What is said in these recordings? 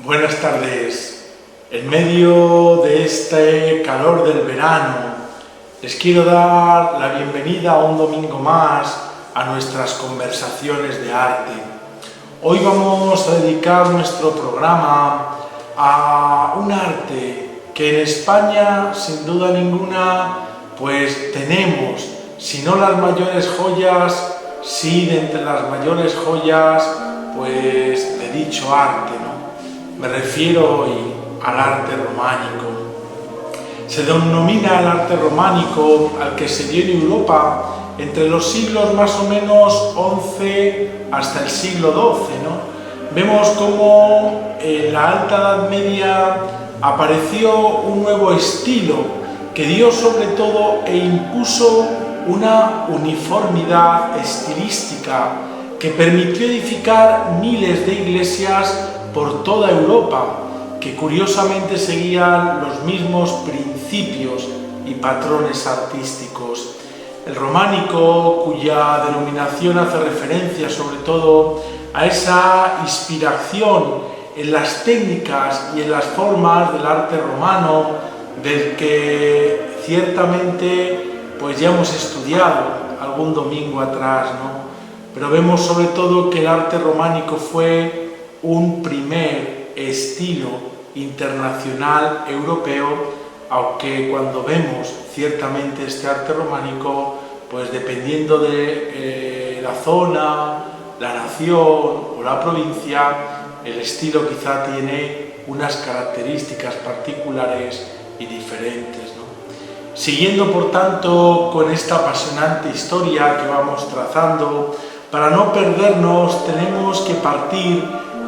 Buenas tardes. En medio de este calor del verano, les quiero dar la bienvenida un domingo más a nuestras conversaciones de arte. Hoy vamos a dedicar nuestro programa a un arte que en España, sin duda ninguna, pues tenemos, si no las mayores joyas, sí de entre las mayores joyas, pues de dicho arte, ¿no? Me refiero hoy al arte románico. Se denomina el arte románico al que se dio en Europa entre los siglos más o menos XI hasta el siglo XII, ¿no? Vemos cómo en la Alta Edad Media apareció un nuevo estilo que dio sobre todo e impuso una uniformidad estilística que permitió edificar miles de iglesias por toda Europa, que curiosamente seguían los mismos principios y patrones artísticos. El románico, cuya denominación hace referencia sobre todo a esa inspiración en las técnicas y en las formas del arte romano, del que ciertamente pues ya hemos estudiado algún domingo atrás, ¿no? Pero vemos sobre todo que el arte románico fue un primer estilo internacional europeo, aunque cuando vemos ciertamente este arte románico, pues dependiendo de la zona, la nación o la provincia, el estilo quizá tiene unas características particulares y diferentes, ¿no? Siguiendo por tanto con esta apasionante historia que vamos trazando, para no perdernos tenemos que partir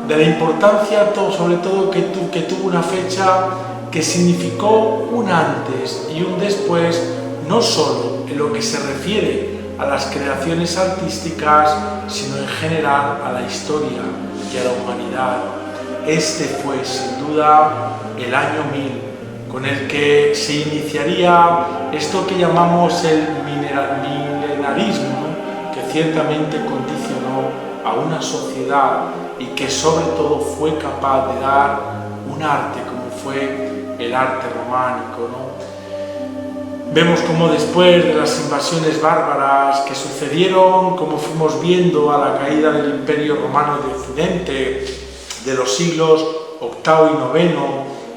de la importancia sobre todo que tuvo una fecha que significó un antes y un después, no solo en lo que se refiere a las creaciones artísticas, sino en general a la historia y a la humanidad. Este fue sin duda el año 1000, con el que se iniciaría esto que llamamos el milenarismo, ¿no? Que ciertamente condicionó a una sociedad y que sobre todo fue capaz de dar un arte como fue el arte románico, ¿no? Vemos como después de las invasiones bárbaras que sucedieron, como fuimos viendo a la caída del Imperio Romano de Occidente, de los siglos VIII y IX,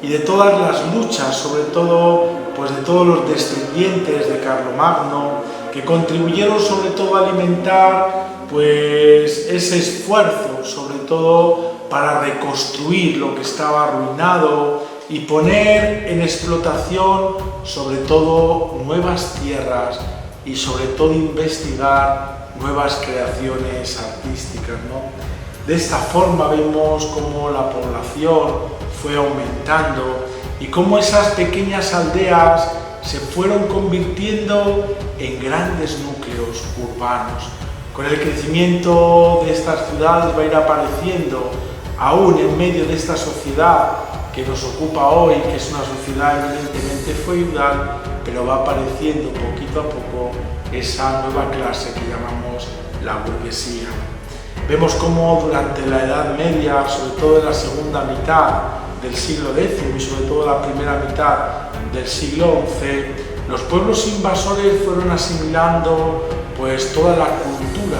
y de todas las luchas, sobre todo pues de todos los descendientes de Carlomagno, que contribuyeron sobre todo a alimentar pues ese esfuerzo, sobre todo para reconstruir lo que estaba arruinado y poner en explotación sobre todo nuevas tierras y sobre todo investigar nuevas creaciones artísticas, ¿no? De esta forma vemos cómo la población fue aumentando y cómo esas pequeñas aldeas se fueron convirtiendo en grandes núcleos urbanos. Con el crecimiento de estas ciudades va a ir apareciendo, aún en medio de esta sociedad que nos ocupa hoy, que es una sociedad evidentemente feudal, pero va apareciendo poquito a poco esa nueva clase que llamamos la burguesía. Vemos cómo durante la Edad Media, sobre todo en la segunda mitad del siglo X y sobre todo la primera mitad del siglo XI, los pueblos invasores fueron asimilando pues toda la cultura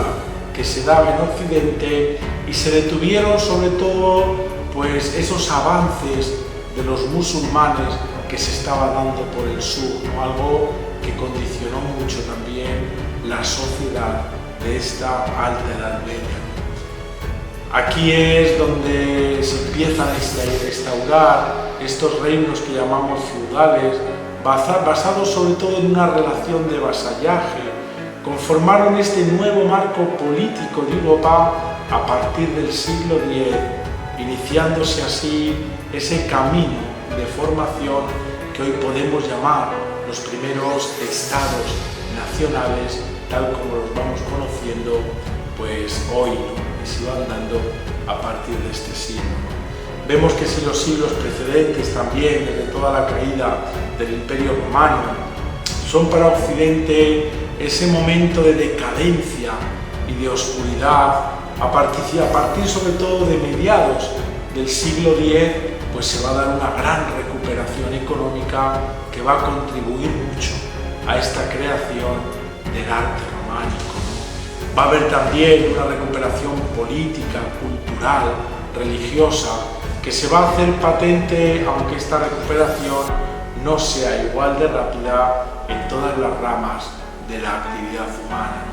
que se daba en Occidente y se detuvieron sobre todo pues esos avances de los musulmanes que se estaban dando por el sur, ¿no? Algo que condicionó mucho también la sociedad de esta Alta Edad Media. Aquí es donde se empiezan a instaurar estos reinos que llamamos feudales, basados sobre todo en una relación de vasallaje. Conformaron este nuevo marco político de Europa a partir del siglo X, iniciándose así ese camino de formación que hoy podemos llamar los primeros estados nacionales, tal como los vamos conociendo pues hoy, ¿no? Que se van dando a partir de este siglo. Vemos que si los siglos precedentes también, desde toda la caída del Imperio Romano, son para Occidente ese momento de decadencia y de oscuridad, a partir sobre todo de mediados del siglo X, pues se va a dar una gran recuperación económica que va a contribuir mucho a esta creación del arte románico, ¿no? Va a haber también una recuperación política, cultural, religiosa, que se va a hacer patente, aunque esta recuperación no sea igual de rápida en todas las ramas de la actividad humana.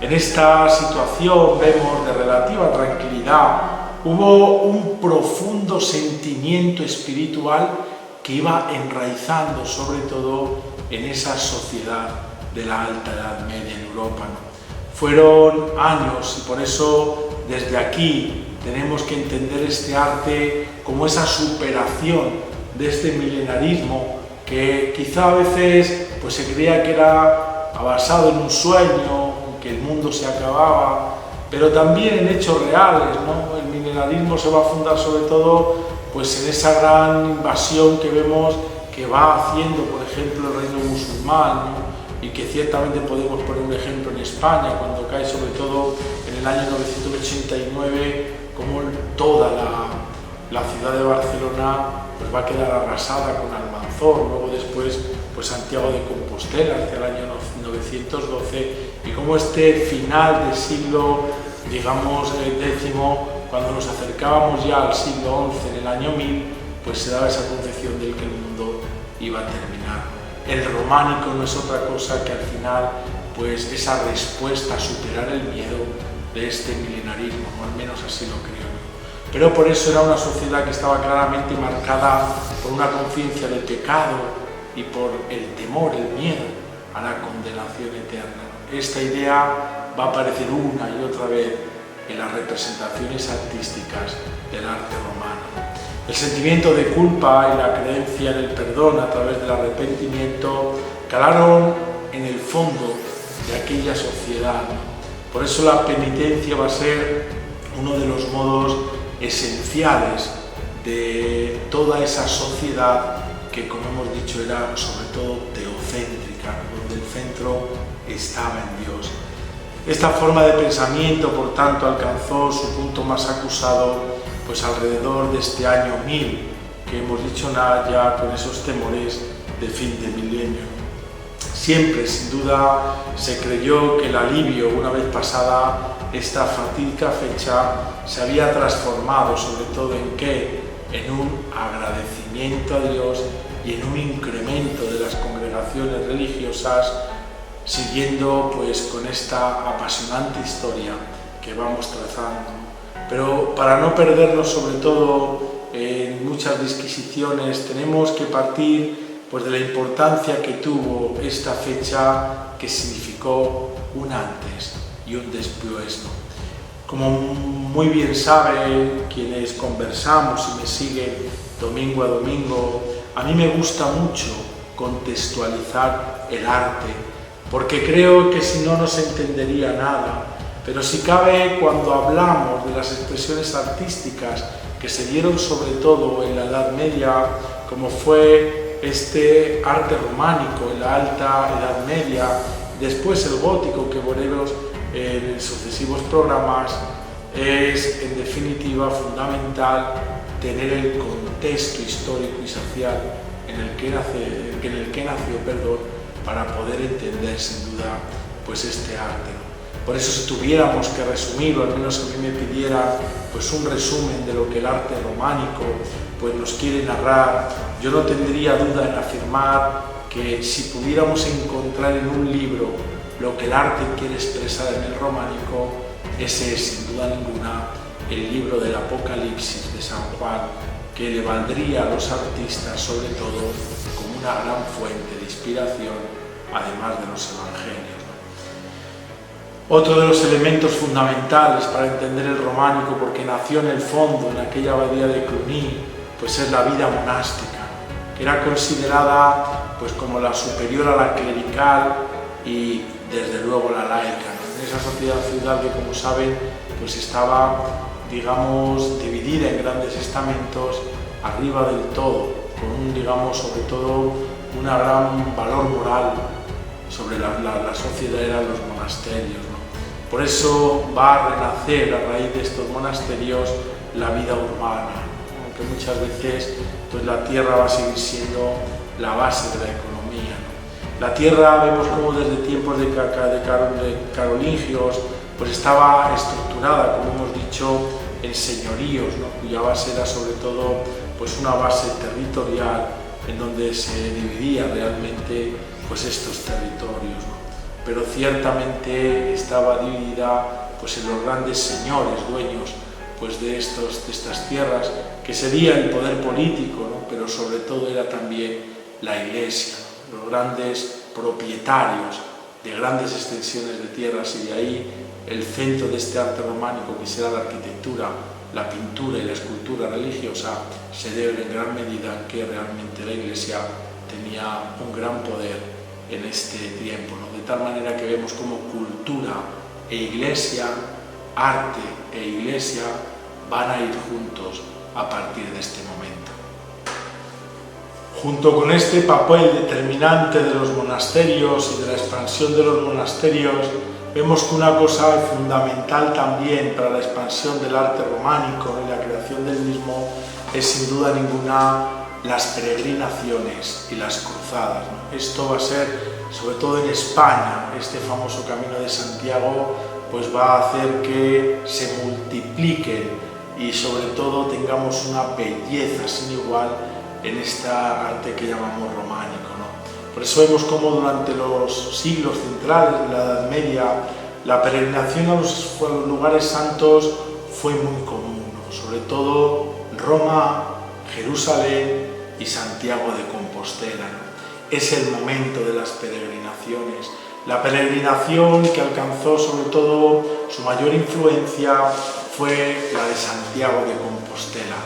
En esta situación vemos de relativa tranquilidad, hubo un profundo sentimiento espiritual que iba enraizando sobre todo en esa sociedad de la Alta Edad Media en Europa, ¿no? Fueron años y por eso desde aquí tenemos que entender este arte como esa superación de este milenarismo que quizá a veces pues se creía que era basado en un sueño, que el mundo se acababa, pero también en hechos reales, ¿no? El milenarismo se va a fundar sobre todo pues en esa gran invasión que vemos que va haciendo, por ejemplo, el reino musulmán, ¿no? Y que ciertamente podemos poner un ejemplo en España, cuando cae sobre todo en el año 989, como toda la ciudad de Barcelona pues va a quedar arrasada con Almanzor, luego después pues Santiago de Compostela hacia el año 912, y como este final del siglo, digamos, X, cuando nos acercábamos ya al siglo XI, en el año 1000, pues se daba esa concepción de que el mundo iba a terminar. El románico no es otra cosa que al final pues esa respuesta a superar el miedo de este milenarismo, o al menos así lo creo yo. Pero por eso era una sociedad que estaba claramente marcada por una conciencia del pecado y por el temor, el miedo a la condenación eterna. Esta idea va a aparecer una y otra vez en las representaciones artísticas del arte romano. El sentimiento de culpa y la creencia en el perdón a través del arrepentimiento calaron en el fondo de aquella sociedad. Por eso la penitencia va a ser uno de los modos esenciales de toda esa sociedad que, como hemos dicho, era sobre todo teocéntrica, donde el centro estaba en Dios. Esta forma de pensamiento, por tanto, alcanzó su punto más acusado pues alrededor de este año 1000, que hemos dicho nada ya con esos temores de fin de milenio. Siempre, sin duda, se creyó que el alivio, una vez pasada esta fatídica fecha, se había transformado sobre todo en ¿qué? En un agradecimiento a Dios y en un incremento de las congregaciones religiosas, siguiendo pues con esta apasionante historia que vamos trazando. Pero para no perdernos sobre todo en muchas disquisiciones, tenemos que partir pues de la importancia que tuvo esta fecha, que significó un antes y un después, ¿no? Como muy bien saben quienes conversamos y me siguen domingo a domingo, a mí me gusta mucho contextualizar el arte, porque creo que si no, no se entendería nada. Pero si cabe, cuando hablamos de las expresiones artísticas que se dieron sobre todo en la Edad Media, como fue este arte románico en la Alta Edad Media, después el gótico que veremos en sucesivos programas, es en definitiva fundamental tener el contexto histórico y social en el que nació, para poder entender sin duda pues este arte. Por eso, si tuviéramos que resumir, o al menos a mí me pidiera pues un resumen de lo que el arte románico pues nos quiere narrar, yo no tendría duda en afirmar que si pudiéramos encontrar en un libro lo que el arte quiere expresar en el románico, ese es sin duda ninguna el libro del Apocalipsis de San Juan, que le valdría a los artistas sobre todo como una gran fuente de inspiración, además de los evangelios. Otro de los elementos fundamentales para entender el románico, porque nació en el fondo, en aquella abadía de Cluny, pues es la vida monástica, que era considerada pues como la superior a la clerical y desde luego la laica, ¿no? En esa sociedad feudal que, como saben, pues estaba, digamos, dividida en grandes estamentos arriba del todo, con un, digamos, sobre todo un gran valor moral sobre la sociedad, eran los monasterios, ¿no? Por eso va a renacer a raíz de estos monasterios la vida urbana, porque muchas veces pues, la tierra va a seguir siendo la base de la economía, ¿no? La tierra vemos como desde tiempos de carolingios pues estaba estructurada, como hemos dicho, en señoríos, ¿no? Cuya base era sobre todo pues, una base territorial en donde se dividía realmente pues, estos territorios, ¿no? Pero ciertamente estaba dividida pues, en los grandes señores, dueños pues, de estas tierras, que sería el poder político, ¿no? Pero sobre todo era también la Iglesia, ¿no? Los grandes propietarios de grandes extensiones de tierras, y de ahí el centro de este arte románico, que será la arquitectura, la pintura y la escultura religiosa, se debe en gran medida a que realmente la Iglesia tenía un gran poder en este tiempo, ¿no? De tal manera que vemos como cultura e Iglesia, arte e Iglesia van a ir juntos a partir de este momento. Junto con este papel determinante de los monasterios y de la expansión de los monasterios, vemos que una cosa fundamental también para la expansión del arte románico y la creación del mismo es sin duda ninguna las peregrinaciones y las cruzadas, ¿no? Esto va a ser, sobre todo en España, este famoso Camino de Santiago, pues va a hacer que se multipliquen y sobre todo tengamos una belleza sin igual en este arte que llamamos románico, ¿no? Por eso vemos cómo durante los siglos centrales de la Edad Media la peregrinación a los lugares santos fue muy común, ¿no? Sobre todo Roma, Jerusalén y Santiago de Compostela, ¿no? Es el momento de las peregrinaciones. La peregrinación que alcanzó sobre todo su mayor influencia fue la de Santiago de Compostela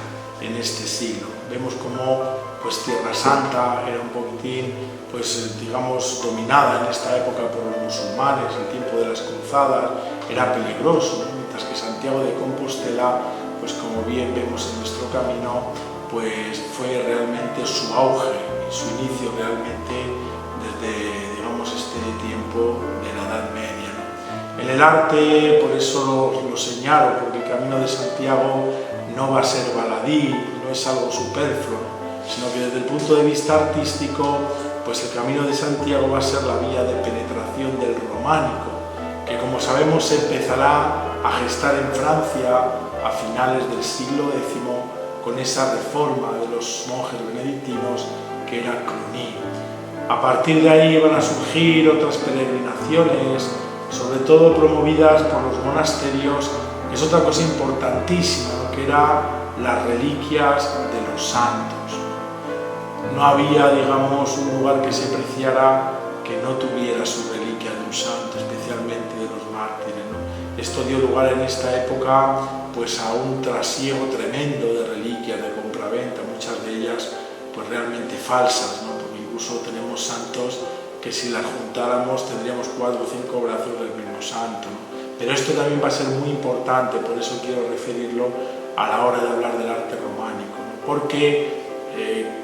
en este siglo. Vemos cómo pues, Tierra Santa era un poquitín, pues, digamos, dominada en esta época por los musulmanes, el tiempo de las cruzadas era peligroso, ¿no? Mientras que Santiago de Compostela, pues como bien vemos en nuestro camino, pues fue realmente su auge y su inicio realmente desde, digamos, este tiempo de la Edad Media, ¿no? En el arte, por eso lo señalo, porque el Camino de Santiago no va a ser baladí, no es algo superfluo, sino que desde el punto de vista artístico, pues el Camino de Santiago va a ser la vía de penetración del románico, que como sabemos se empezará a gestar en Francia a finales del siglo X con esa reforma de los monjes benedictinos que era Cluny. A partir de ahí van a surgir otras peregrinaciones, sobre todo promovidas por los monasterios, que es otra cosa importantísima, ¿no? Que era las reliquias de los santos. No había, digamos, un lugar que se preciara que no tuviera su reliquia de un santo, especialmente de los mártires, ¿no? Esto dio lugar en esta época pues, a un trasiego tremendo de reliquias de compraventa, muchas de ellas pues, realmente falsas, ¿no? Porque incluso tenemos santos que si las juntáramos tendríamos 4 o 5 brazos del mismo santo, ¿no? Pero esto también va a ser muy importante, por eso quiero referirlo a la hora de hablar del arte románico, ¿no? Porque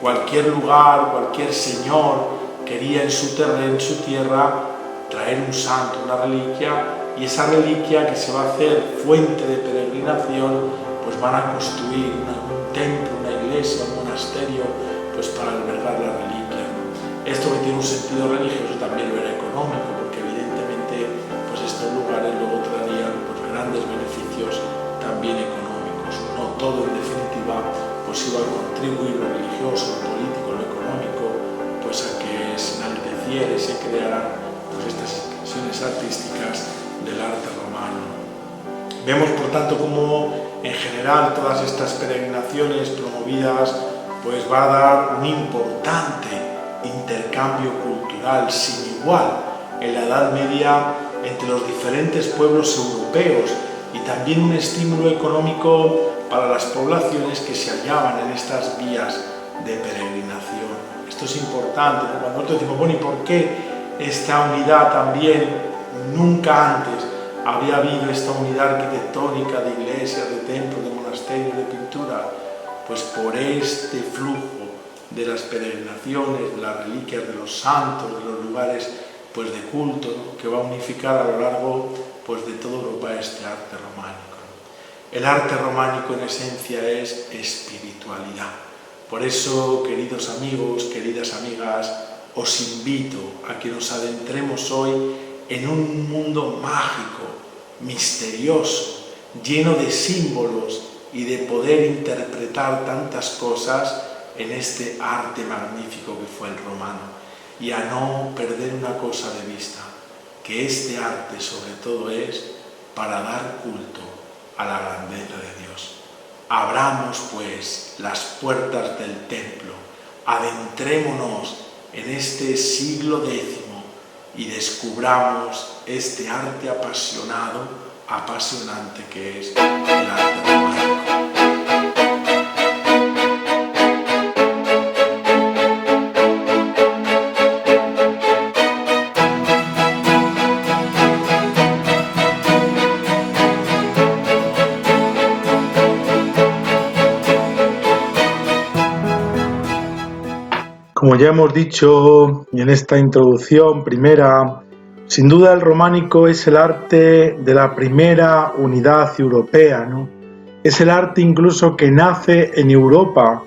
cualquier lugar, cualquier señor quería en su terreno, en su tierra, traer un santo, una reliquia, y esa reliquia que se va a hacer fuente de peregrinación, pues van a construir un templo, una iglesia, un monasterio, pues para albergar la reliquia, ¿no? Esto que tiene un sentido religioso también lo era económico, porque evidentemente pues estos lugares luego traerían pues, grandes beneficios también económicos. No todo en definitiva pues iba a contribuir lo religioso, lo político, lo económico, pues a que se enalteciera y se crearan pues, estas expresiones artísticas del arte romano. Vemos por tanto cómo en general todas estas peregrinaciones promovidas pues va a dar un importante intercambio cultural sin igual en la Edad Media entre los diferentes pueblos europeos y también un estímulo económico para las poblaciones que se hallaban en estas vías de peregrinación. Esto es importante, ¿no? Cuando nosotros decimos, bueno, ¿y por qué esta unidad también nunca antes había habido esta unidad arquitectónica de iglesias, de templos, de monasterios, de pintura? Pues por este flujo de las peregrinaciones, de las reliquias de los santos, de los lugares pues, de culto, ¿no? Que va a unificar a lo largo pues, de toda Europa este arte románico. El arte románico en esencia es espiritualidad. Por eso, queridos amigos, queridas amigas, os invito a que nos adentremos hoy en un mundo mágico, misterioso, lleno de símbolos y de poder interpretar tantas cosas en este arte magnífico que fue el romano. Y a no perder una cosa de vista, que este arte sobre todo es para dar culto a la grandeza de Dios. Abramos pues las puertas del templo, adentrémonos en este siglo X y descubramos este arte apasionante que es el arte románico. Como ya hemos dicho en esta introducción primera, sin duda el románico es el arte de la primera unidad europea, ¿no? Es el arte incluso que nace en Europa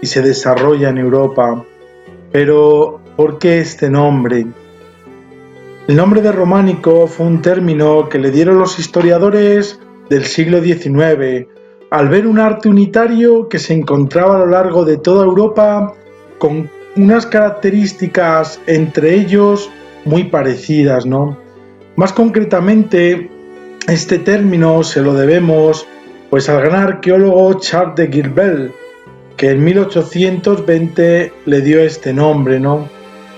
y se desarrolla en Europa. Pero, ¿por qué este nombre? El nombre de románico fue un término que le dieron los historiadores del siglo XIX al ver un arte unitario que se encontraba a lo largo de toda Europa con unas características entre ellos muy parecidas, ¿no? Más concretamente, este término se lo debemos pues al gran arqueólogo Charles de Girbel, que en 1820 le dio este nombre, ¿no?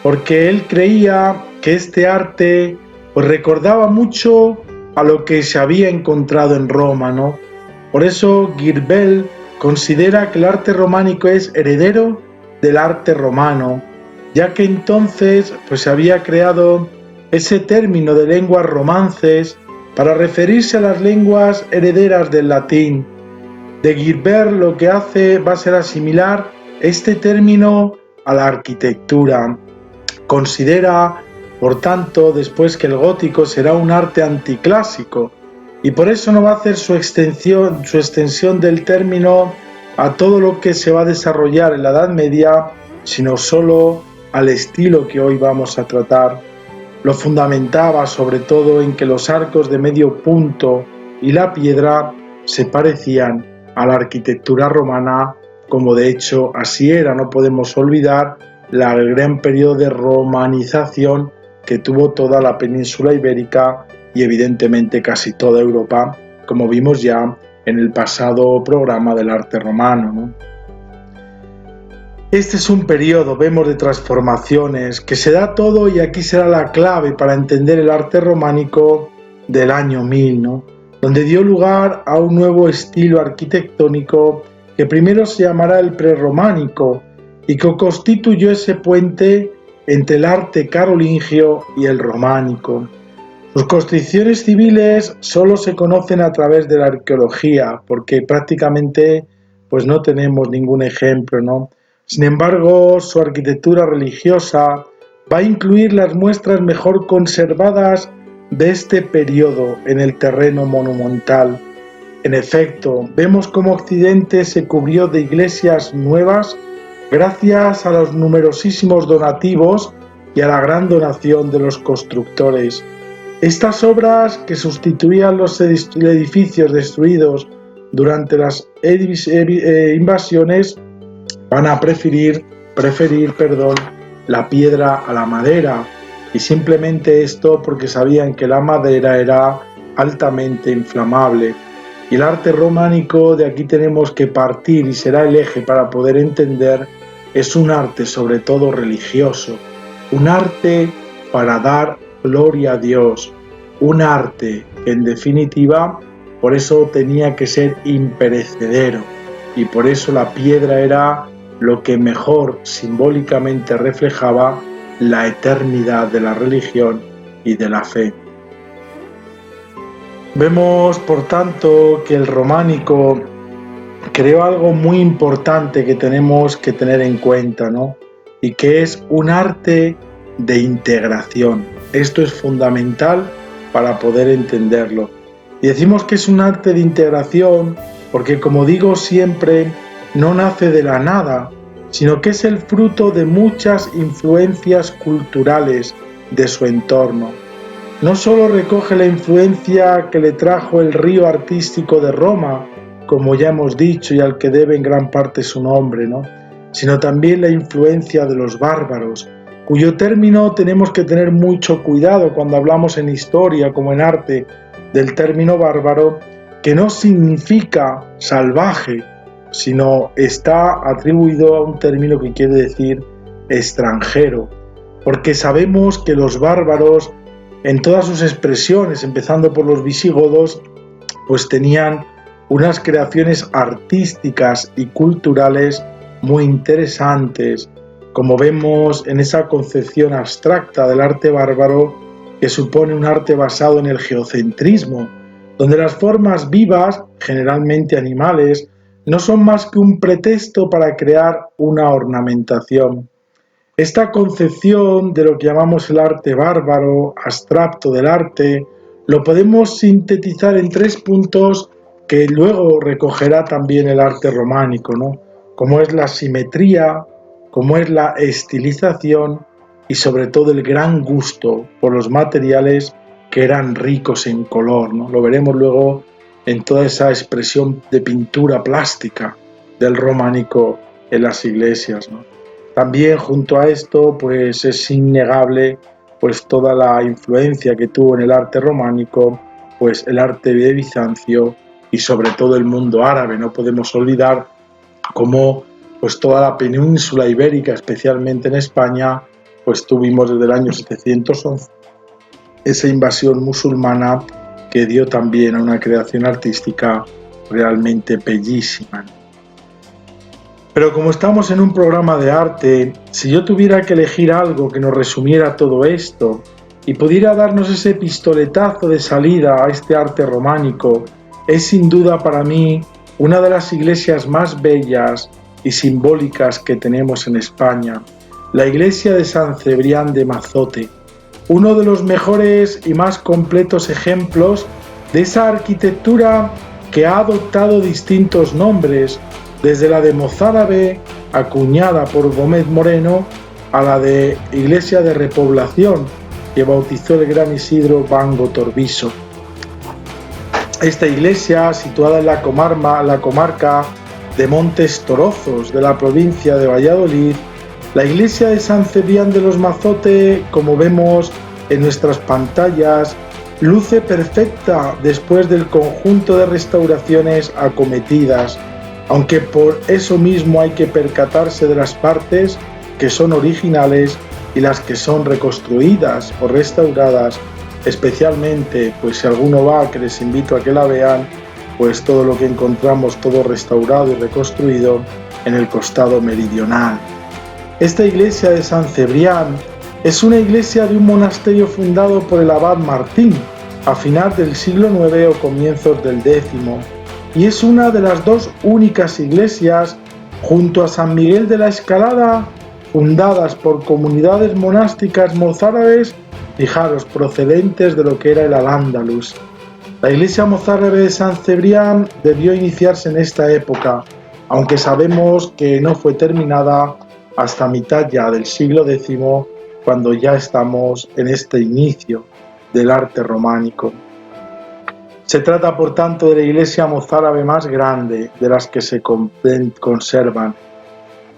Porque él creía que este arte pues recordaba mucho a lo que se había encontrado en Roma, ¿no? Por eso Girbel considera que el arte románico es heredero del arte romano, ya que entonces pues se había creado ese término de lenguas romances para referirse a las lenguas herederas del latín. De Girbel lo que hace va a ser asimilar este término a la arquitectura. Considera, por tanto, después que el gótico será un arte anticlásico y por eso no va a hacer su extensión del término a todo lo que se va a desarrollar en la Edad Media, sino solo al estilo que hoy vamos a tratar. Lo fundamentaba sobre todo en que los arcos de medio punto y la piedra se parecían a la arquitectura romana, como de hecho así era. No podemos olvidar el gran periodo de romanización que tuvo toda la península ibérica y evidentemente casi toda Europa, como vimos ya en el pasado programa del arte romano, ¿no? Este es un periodo, vemos, de transformaciones, que se da todo, y aquí será la clave para entender el arte románico del año 1000, ¿no? Donde dio lugar a un nuevo estilo arquitectónico que primero se llamará el prerrománico y que constituyó ese puente entre el arte carolingio y el románico. Sus construcciones civiles solo se conocen a través de la arqueología, porque prácticamente pues no tenemos ningún ejemplo, ¿no? Sin embargo, su arquitectura religiosa va a incluir las muestras mejor conservadas de este periodo en el terreno monumental. En efecto, vemos cómo Occidente se cubrió de iglesias nuevas gracias a los numerosísimos donativos y a la gran donación de los constructores. Estas obras, que sustituían los edificios destruidos durante las invasiones, van a preferir la piedra a la madera, y simplemente esto porque sabían que la madera era altamente inflamable. Y el arte románico, de aquí tenemos que partir y será el eje para poder entender, es un arte sobre todo religioso, un arte para dar gloria a Dios, un arte que en definitiva por eso tenía que ser imperecedero, y por eso la piedra era lo que mejor simbólicamente reflejaba la eternidad de la religión y de la fe. Vemos, por tanto, que el románico creó algo muy importante que tenemos que tener en cuenta, ¿no? Y que es un arte de integración. Esto es fundamental para poder entenderlo. Y decimos que es un arte de integración porque, como digo siempre, no nace de la nada, sino que es el fruto de muchas influencias culturales de su entorno. No solo recoge la influencia que le trajo el río artístico de Roma, como ya hemos dicho y al que debe en gran parte su nombre, ¿no?, sino también la influencia de los bárbaros, cuyo término tenemos que tener mucho cuidado cuando hablamos en historia como en arte del término bárbaro, que no significa salvaje, sino está atribuido a un término que quiere decir extranjero, porque sabemos que los bárbaros en todas sus expresiones, empezando por los visigodos, pues tenían unas creaciones artísticas y culturales muy interesantes, como vemos en esa concepción abstracta del arte bárbaro, que supone un arte basado en el geocentrismo, donde las formas vivas, generalmente animales, no son más que un pretexto para crear una ornamentación. Esta concepción de lo que llamamos el arte bárbaro, abstracto del arte, lo podemos sintetizar en 3 puntos que luego recogerá también el arte románico, ¿no?, como es la simetría, como es la estilización y sobre todo el gran gusto por los materiales que eran ricos en color, ¿no? Lo veremos luego en toda esa expresión de pintura plástica del románico en las iglesias, ¿no? También junto a esto, pues es innegable pues toda la influencia que tuvo en el arte románico, pues el arte de Bizancio y sobre todo el mundo árabe. No podemos olvidar cómo pues toda la península ibérica, especialmente en España, pues tuvimos desde el año 711 esa invasión musulmana que dio también a una creación artística realmente bellísima. Pero como estamos en un programa de arte, si yo tuviera que elegir algo que nos resumiera todo esto y pudiera darnos ese pistoletazo de salida a este arte románico, es sin duda para mí una de las iglesias más bellas y simbólicas que tenemos en España, la iglesia de San Cebrián de Mazote, uno de los mejores y más completos ejemplos de esa arquitectura que ha adoptado distintos nombres, desde la de mozárabe, acuñada por Gómez Moreno, a la de iglesia de repoblación, que bautizó el gran Isidro Bango Torviso. Esta iglesia, situada en la comarca de Montes Torozos, de la provincia de Valladolid, la iglesia de San Cebrián de los Mazote, como vemos en nuestras pantallas, luce perfecta después del conjunto de restauraciones acometidas, aunque por eso mismo hay que percatarse de las partes que son originales y las que son reconstruidas o restauradas, especialmente, pues si alguno va, que les invito a que la vean, pues todo lo que encontramos todo restaurado y reconstruido en el costado meridional. Esta iglesia de San Cebrián es una iglesia de un monasterio fundado por el abad Martín a final del siglo IX o comienzos del X, y es una de las 2 únicas iglesias, junto a San Miguel de la Escalada, fundadas por comunidades monásticas mozárabes, fijaros, procedentes de lo que era el Al-Ándalus. La iglesia mozárabe de San Cebrián debió iniciarse en esta época, aunque sabemos que no fue terminada hasta mitad ya del siglo X, cuando ya estamos en este inicio del arte románico. Se trata, por tanto, de la iglesia mozárabe más grande de las que se conservan,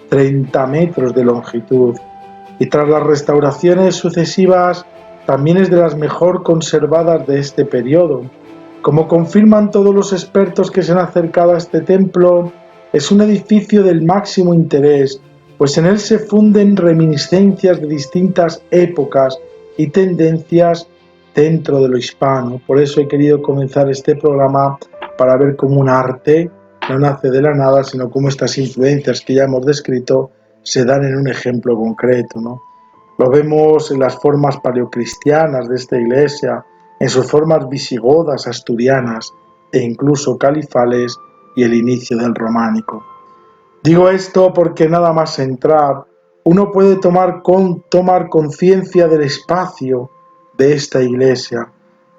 30 metros de longitud, y tras las restauraciones sucesivas también es de las mejor conservadas de este periodo. Como confirman todos los expertos que se han acercado a este templo, es un edificio del máximo interés, pues en él se funden reminiscencias de distintas épocas y tendencias dentro de lo hispano. Por eso he querido comenzar este programa para ver cómo un arte no nace de la nada, sino cómo estas influencias que ya hemos descrito se dan en un ejemplo concreto, ¿no? Lo vemos en las formas paleocristianas de esta iglesia, en sus formas visigodas, asturianas e incluso califales y el inicio del románico. Digo esto porque nada más entrar, uno puede tomar conciencia del espacio de esta iglesia,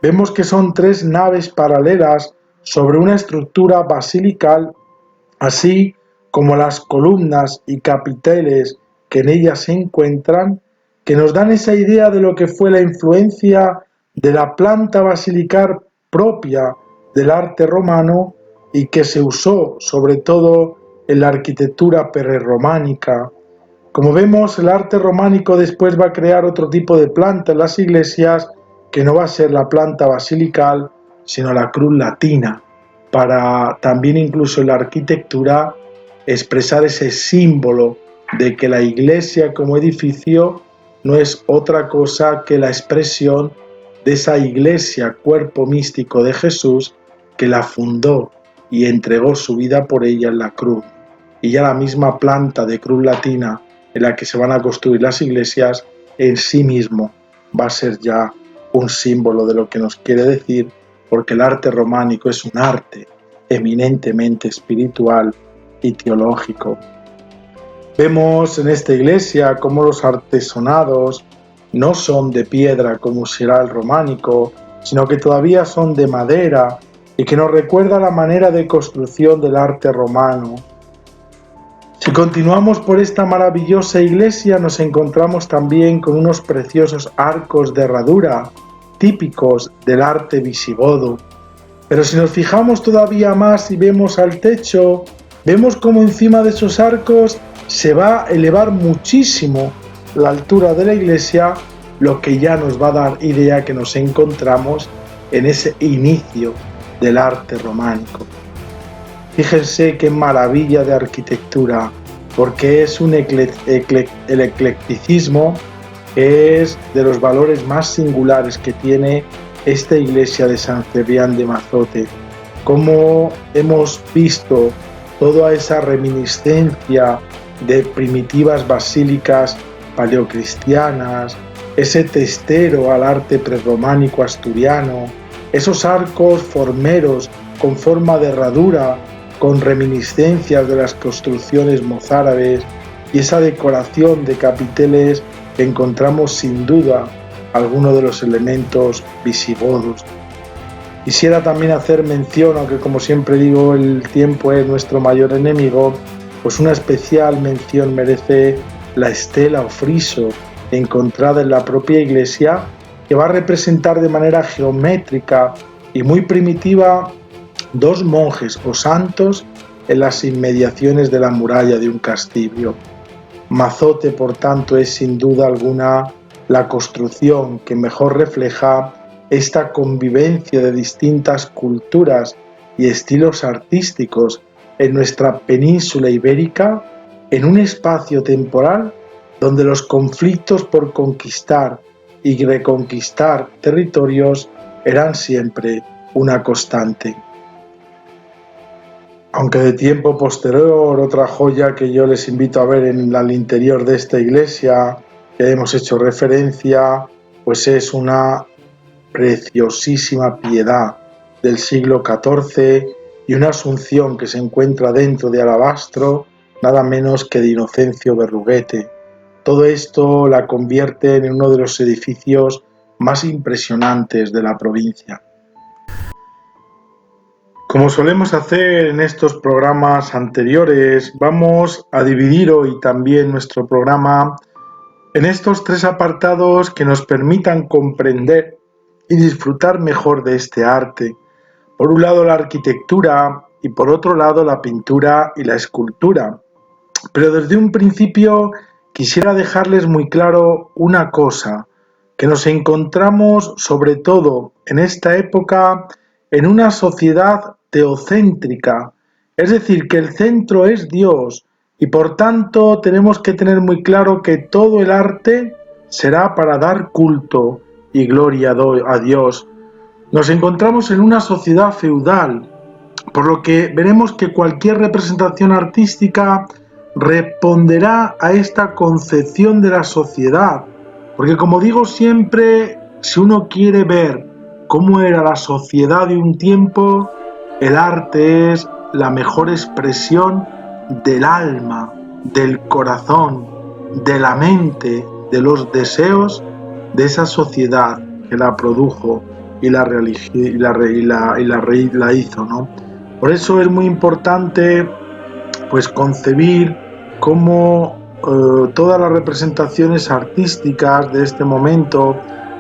Vemos que son 3 naves paralelas sobre una estructura basilical, así como las columnas y capiteles que en ellas se encuentran, que nos dan esa idea de lo que fue la influencia de la planta basilical propia del arte romano y que se usó sobre todo en la arquitectura prerrománica. Como vemos, el arte románico después va a crear otro tipo de planta en las iglesias, que no va a ser la planta basilical, sino la cruz latina, para también incluso en la arquitectura expresar ese símbolo de que la iglesia como edificio no es otra cosa que la expresión de esa iglesia, cuerpo místico de Jesús, que la fundó y entregó su vida por ella en la cruz. Y ya la misma planta de cruz latina en la que se van a construir las iglesias en sí mismo va a ser ya un símbolo de lo que nos quiere decir, porque el arte románico es un arte eminentemente espiritual y teológico. Vemos en esta iglesia cómo los artesonados no son de piedra como será el románico, sino que todavía son de madera y que nos recuerda la manera de construcción del arte romano. Si continuamos por esta maravillosa iglesia, nos encontramos también con unos preciosos arcos de herradura típicos del arte visigodo. Pero si nos fijamos todavía más y vemos al techo, vemos como encima de esos arcos se va a elevar muchísimo la altura de la iglesia, lo que ya nos va a dar idea que nos encontramos en ese inicio del arte románico. Fíjense qué maravilla de arquitectura, porque es el eclecticismo, es de los valores más singulares que tiene esta iglesia de San Cebrián de Mazote. Como hemos visto toda esa reminiscencia de primitivas basílicas paleocristianas, ese testero al arte prerrománico asturiano, esos arcos formeros con forma de herradura, con reminiscencias de las construcciones mozárabes y esa decoración de capiteles, encontramos sin duda algunos de los elementos visigodos. Quisiera también hacer mención, aunque como siempre digo el tiempo es nuestro mayor enemigo, pues una especial mención merece la estela o friso encontrada en la propia iglesia, que va a representar de manera geométrica y muy primitiva 2 monjes o santos en las inmediaciones de la muralla de un castillo. Mazote, por tanto, es sin duda alguna la construcción que mejor refleja esta convivencia de distintas culturas y estilos artísticos en nuestra península ibérica, en un espacio temporal donde los conflictos por conquistar y reconquistar territorios eran siempre una constante. Aunque de tiempo posterior, otra joya que yo les invito a ver en el interior de esta iglesia, que hemos hecho referencia, pues es una preciosísima piedad del siglo XIV y una Asunción que se encuentra dentro de alabastro, nada menos que de Inocencio Berruguete. Todo esto la convierte en uno de los edificios más impresionantes de la provincia. Como solemos hacer en estos programas anteriores, vamos a dividir hoy también nuestro programa en estos 3 apartados que nos permitan comprender y disfrutar mejor de este arte. Por un lado la arquitectura y por otro lado la pintura y la escultura. Pero desde un principio quisiera dejarles muy claro una cosa, que nos encontramos sobre todo en esta época en una sociedad teocéntrica, es decir, que el centro es Dios y por tanto tenemos que tener muy claro que todo el arte será para dar culto y gloria a Dios. Nos encontramos en una sociedad feudal, por lo que veremos que cualquier representación artística responderá a esta concepción de la sociedad, porque como digo siempre, si uno quiere ver cómo era la sociedad de un tiempo, el arte es la mejor expresión del alma, del corazón, de la mente, de los deseos de esa sociedad que la produjo y la hizo, ¿no? Por eso es muy importante pues concebir cómo todas las representaciones artísticas de este momento,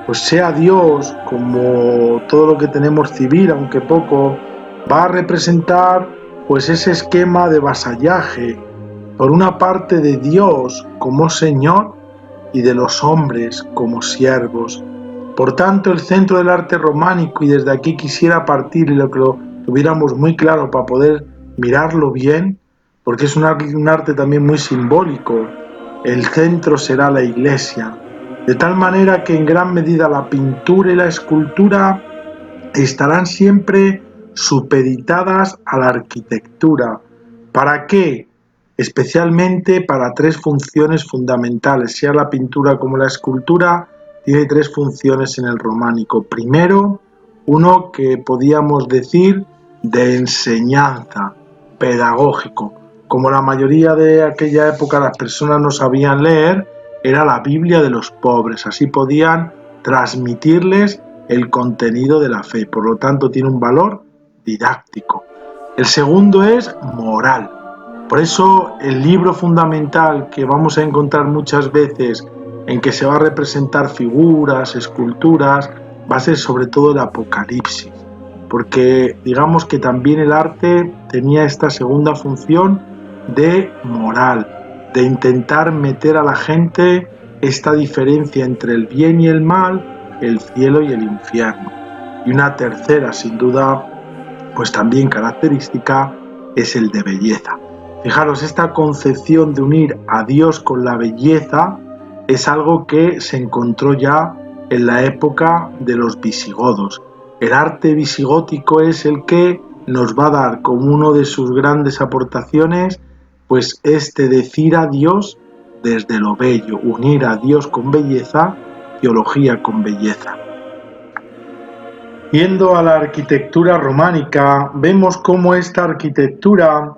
pues sea Dios, como todo lo que tenemos civil, aunque poco, va a representar pues ese esquema de vasallaje, por una parte de Dios como Señor y de los hombres como siervos. Por tanto, el centro del arte románico, y desde aquí quisiera partir y lo que lo tuviéramos muy claro para poder mirarlo bien, porque es un arte también muy simbólico, el centro será la iglesia, de tal manera que en gran medida la pintura y la escultura estarán siempre supeditadas a la arquitectura. ¿Para qué? Especialmente para tres funciones fundamentales, sea la pintura como la escultura, tiene tres funciones en el románico. Primero, uno que podíamos decir de enseñanza, pedagógico. Como la mayoría de aquella época las personas no sabían leer, era la Biblia de los pobres, así podían transmitirles el contenido de la fe, por lo tanto tiene un valor didáctico. El segundo es moral. Por eso el libro fundamental que vamos a encontrar muchas veces en que se va a representar figuras, esculturas, va a ser sobre todo el Apocalipsis, porque digamos que también el arte tenía esta segunda función de moral, de intentar meter a la gente esta diferencia entre el bien y el mal, el cielo y el infierno. Y una tercera, sin duda, pues también característica, es el de belleza. Fijaros, esta concepción de unir a Dios con la belleza es algo que se encontró ya en la época de los visigodos. El arte visigótico es el que nos va a dar como una de sus grandes aportaciones, pues decir a Dios desde lo bello, unir a Dios con belleza, teología con belleza. Yendo a la arquitectura románica, vemos cómo esta arquitectura,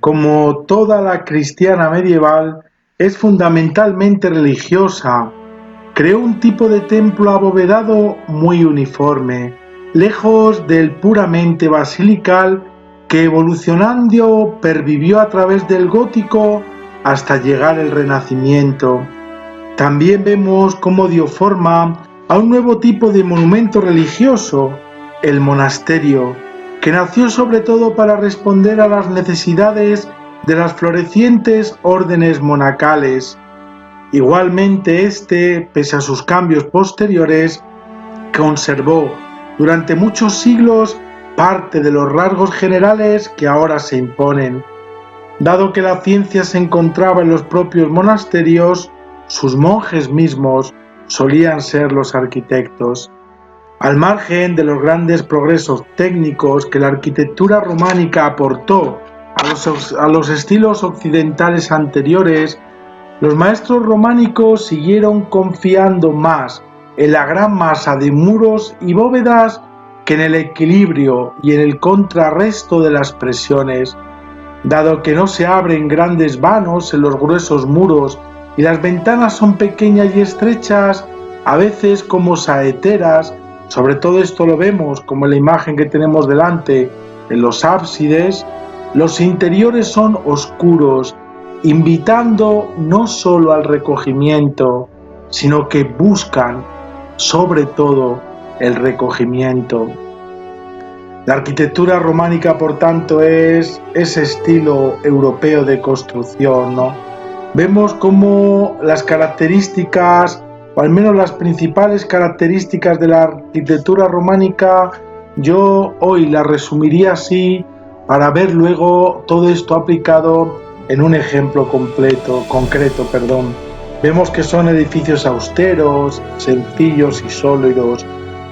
como toda la cristiana medieval, es fundamentalmente religiosa. Creó un tipo de templo abovedado muy uniforme, lejos del puramente basilical que evolucionando pervivió a través del gótico hasta llegar el Renacimiento. También vemos cómo dio forma a un nuevo tipo de monumento religioso, el monasterio, que nació sobre todo para responder a las necesidades de las florecientes órdenes monacales. Igualmente pese a sus cambios posteriores, conservó durante muchos siglos parte de los rasgos generales que ahora se imponen. Dado que la ciencia se encontraba en los propios monasterios, sus monjes mismos solían ser los arquitectos. Al margen de los grandes progresos técnicos que la arquitectura románica aportó a los estilos occidentales anteriores, los maestros románicos siguieron confiando más en la gran masa de muros y bóvedas que en el equilibrio y en el contrarresto de las presiones. Dado que no se abren grandes vanos en los gruesos muros y las ventanas son pequeñas y estrechas, a veces como saeteras, sobre todo esto lo vemos como en la imagen que tenemos delante en los ábsides, los interiores son oscuros, invitando no solo al recogimiento, sino que buscan sobre todo el recogimiento. La arquitectura románica, por tanto, es ese estilo europeo de construcción, ¿no? Vemos cómo las características, o al menos las principales características de la arquitectura románica, yo hoy las resumiría así para ver luego todo esto aplicado en un ejemplo concreto. Vemos que son edificios austeros, sencillos y sólidos.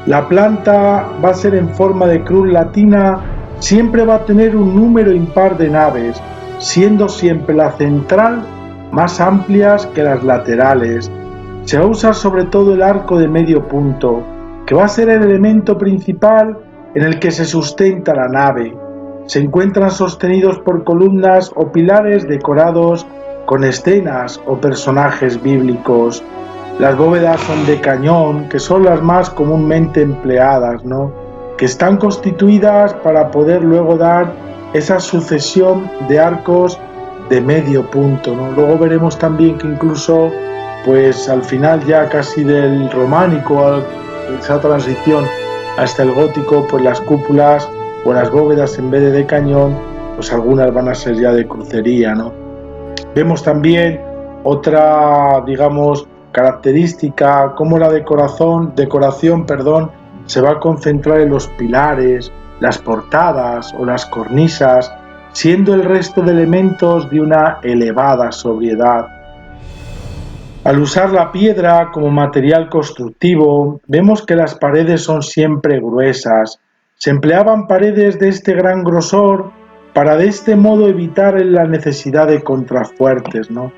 La planta va a ser en forma de cruz latina, siempre va a tener un número impar de naves, siendo siempre la central más amplias que las laterales. Se va a usar sobre todo el arco de medio punto, que va a ser el elemento principal en el que se sustenta la nave. Se encuentran sostenidos por columnas o pilares decorados con escenas o personajes bíblicos. Las bóvedas son de cañón, que son las más comúnmente empleadas, ¿no? Que están constituidas para poder luego dar esa sucesión de arcos de medio punto, ¿no? Luego veremos también que incluso, pues al final ya casi del románico, esa transición hasta el gótico, pues las cúpulas o las bóvedas en vez de cañón, pues algunas van a ser ya de crucería, ¿no? Vemos también otra, digamos, característica, como la decoración, se va a concentrar en los pilares, las portadas o las cornisas, siendo el resto de elementos de una elevada sobriedad. Al usar la piedra como material constructivo, vemos que las paredes son siempre gruesas. Se empleaban paredes de este gran grosor para de este modo evitar la necesidad de contrafuertes, ¿no?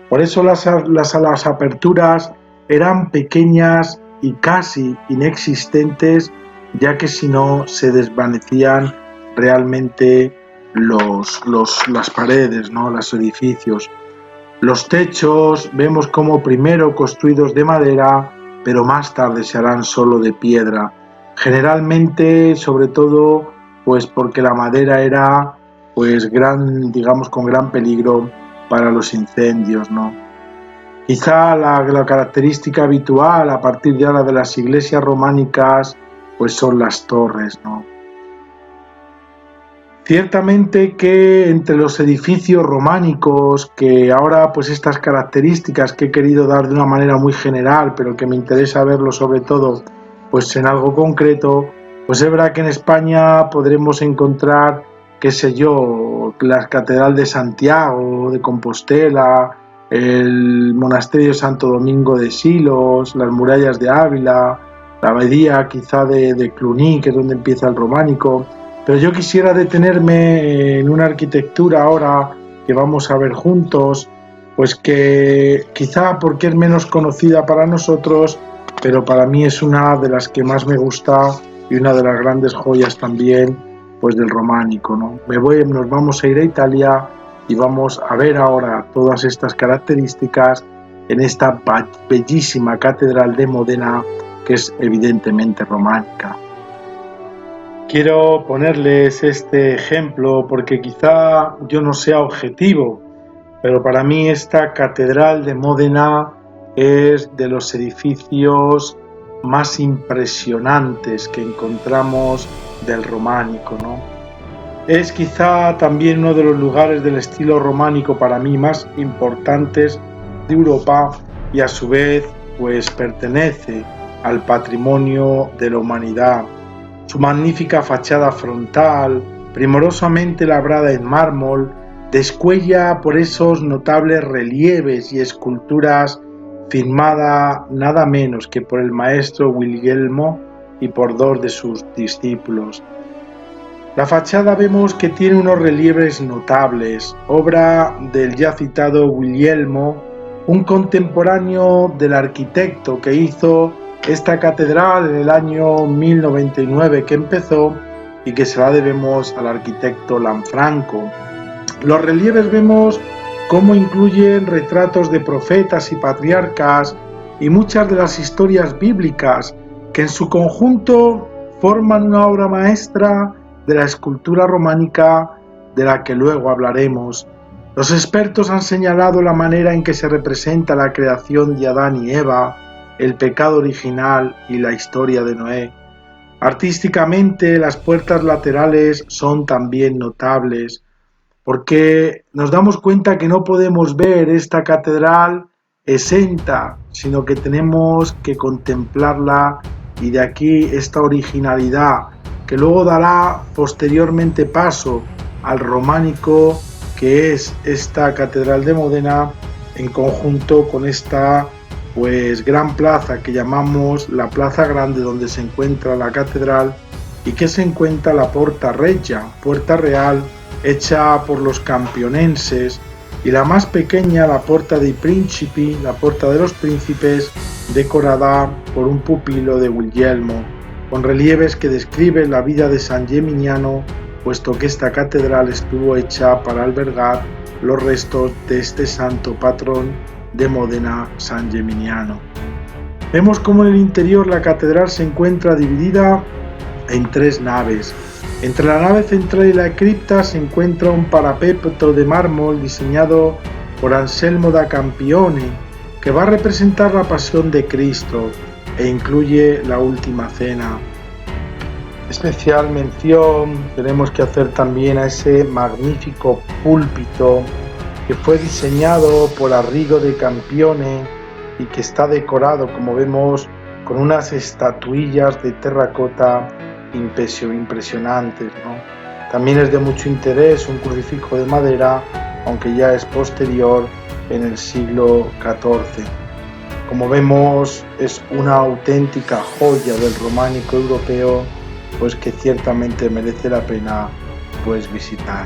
Por eso las aperturas eran pequeñas y casi inexistentes, ya que si no se desvanecían realmente las paredes, ¿no? Los edificios. Los techos vemos como primero construidos de madera, pero más tarde se harán solo de piedra. Generalmente, sobre todo, pues porque la madera era, pues con gran peligro para los incendios, ¿no? Quizá la característica habitual a partir de ahora de las iglesias románicas, pues son las torres, ¿no? Ciertamente que entre los edificios románicos, que ahora pues estas características que he querido dar de una manera muy general, pero que me interesa verlo sobre todo pues en algo concreto, pues es verdad que en España podremos encontrar, qué sé yo, la Catedral de Santiago de Compostela, el Monasterio de Santo Domingo de Silos, las murallas de Ávila, la abadía quizá de Cluny, que es donde empieza el románico. Pero yo quisiera detenerme en una arquitectura ahora que vamos a ver juntos, pues que quizá porque es menos conocida para nosotros, pero para mí es una de las que más me gusta y una de las grandes joyas también, pues del románico, ¿no? Nos vamos a ir a Italia y vamos a ver ahora todas estas características en esta bellísima catedral de Módena, que es evidentemente románica. Quiero ponerles este ejemplo porque quizá yo no sea objetivo, pero para mí esta catedral de Módena es de los edificios más impresionantes que encontramos del románico, ¿no? Es quizá también uno de los lugares del estilo románico para mí más importantes de Europa y a su vez pues pertenece al patrimonio de la humanidad. Su magnífica fachada frontal, primorosamente labrada en mármol, descuella por esos notables relieves y esculturas firmada nada menos que por el maestro Guglielmo y por dos de sus discípulos. La fachada vemos que tiene unos relieves notables, obra del ya citado Guglielmo, un contemporáneo del arquitecto que hizo esta catedral en el año 1099 que empezó y que se la debemos al arquitecto Lanfranco. Los relieves vemos cómo incluyen retratos de profetas y patriarcas y muchas de las historias bíblicas que en su conjunto forman una obra maestra de la escultura románica de la que luego hablaremos. Los expertos han señalado la manera en que se representa la creación de Adán y Eva, el pecado original y la historia de Noé. Artísticamente, las puertas laterales son también notables, porque nos damos cuenta que no podemos ver esta catedral exenta, sino que tenemos que contemplarla, y de aquí esta originalidad que luego dará posteriormente paso al románico, que es esta catedral de Módena en conjunto con esta pues gran plaza que llamamos la Plaza Grande, donde se encuentra la catedral y que se encuentra la Porta Regia, puerta real hecha por los campionenses, y la más pequeña, la Porta dei Principi, la Puerta de los Príncipes, decorada por un pupilo de Guglielmo, con relieves que describen la vida de San Geminiano, puesto que esta catedral estuvo hecha para albergar los restos de este santo patrón de Módena, San Geminiano. Vemos cómo en el interior la catedral se encuentra dividida en 3 naves. Entre la nave central y la cripta se encuentra un parapeto de mármol diseñado por Anselmo da Campione, que va a representar la pasión de Cristo e incluye la última cena. Especial mención tenemos que hacer también a ese magnífico púlpito que fue diseñado por Arrigo de Campione y que está decorado, como vemos, con unas estatuillas de terracota impresionantes, ¿no? También es de mucho interés un crucifijo de madera, aunque ya es posterior, en el siglo XIV. Como vemos, es una auténtica joya del románico europeo, pues que ciertamente merece la pena visitar.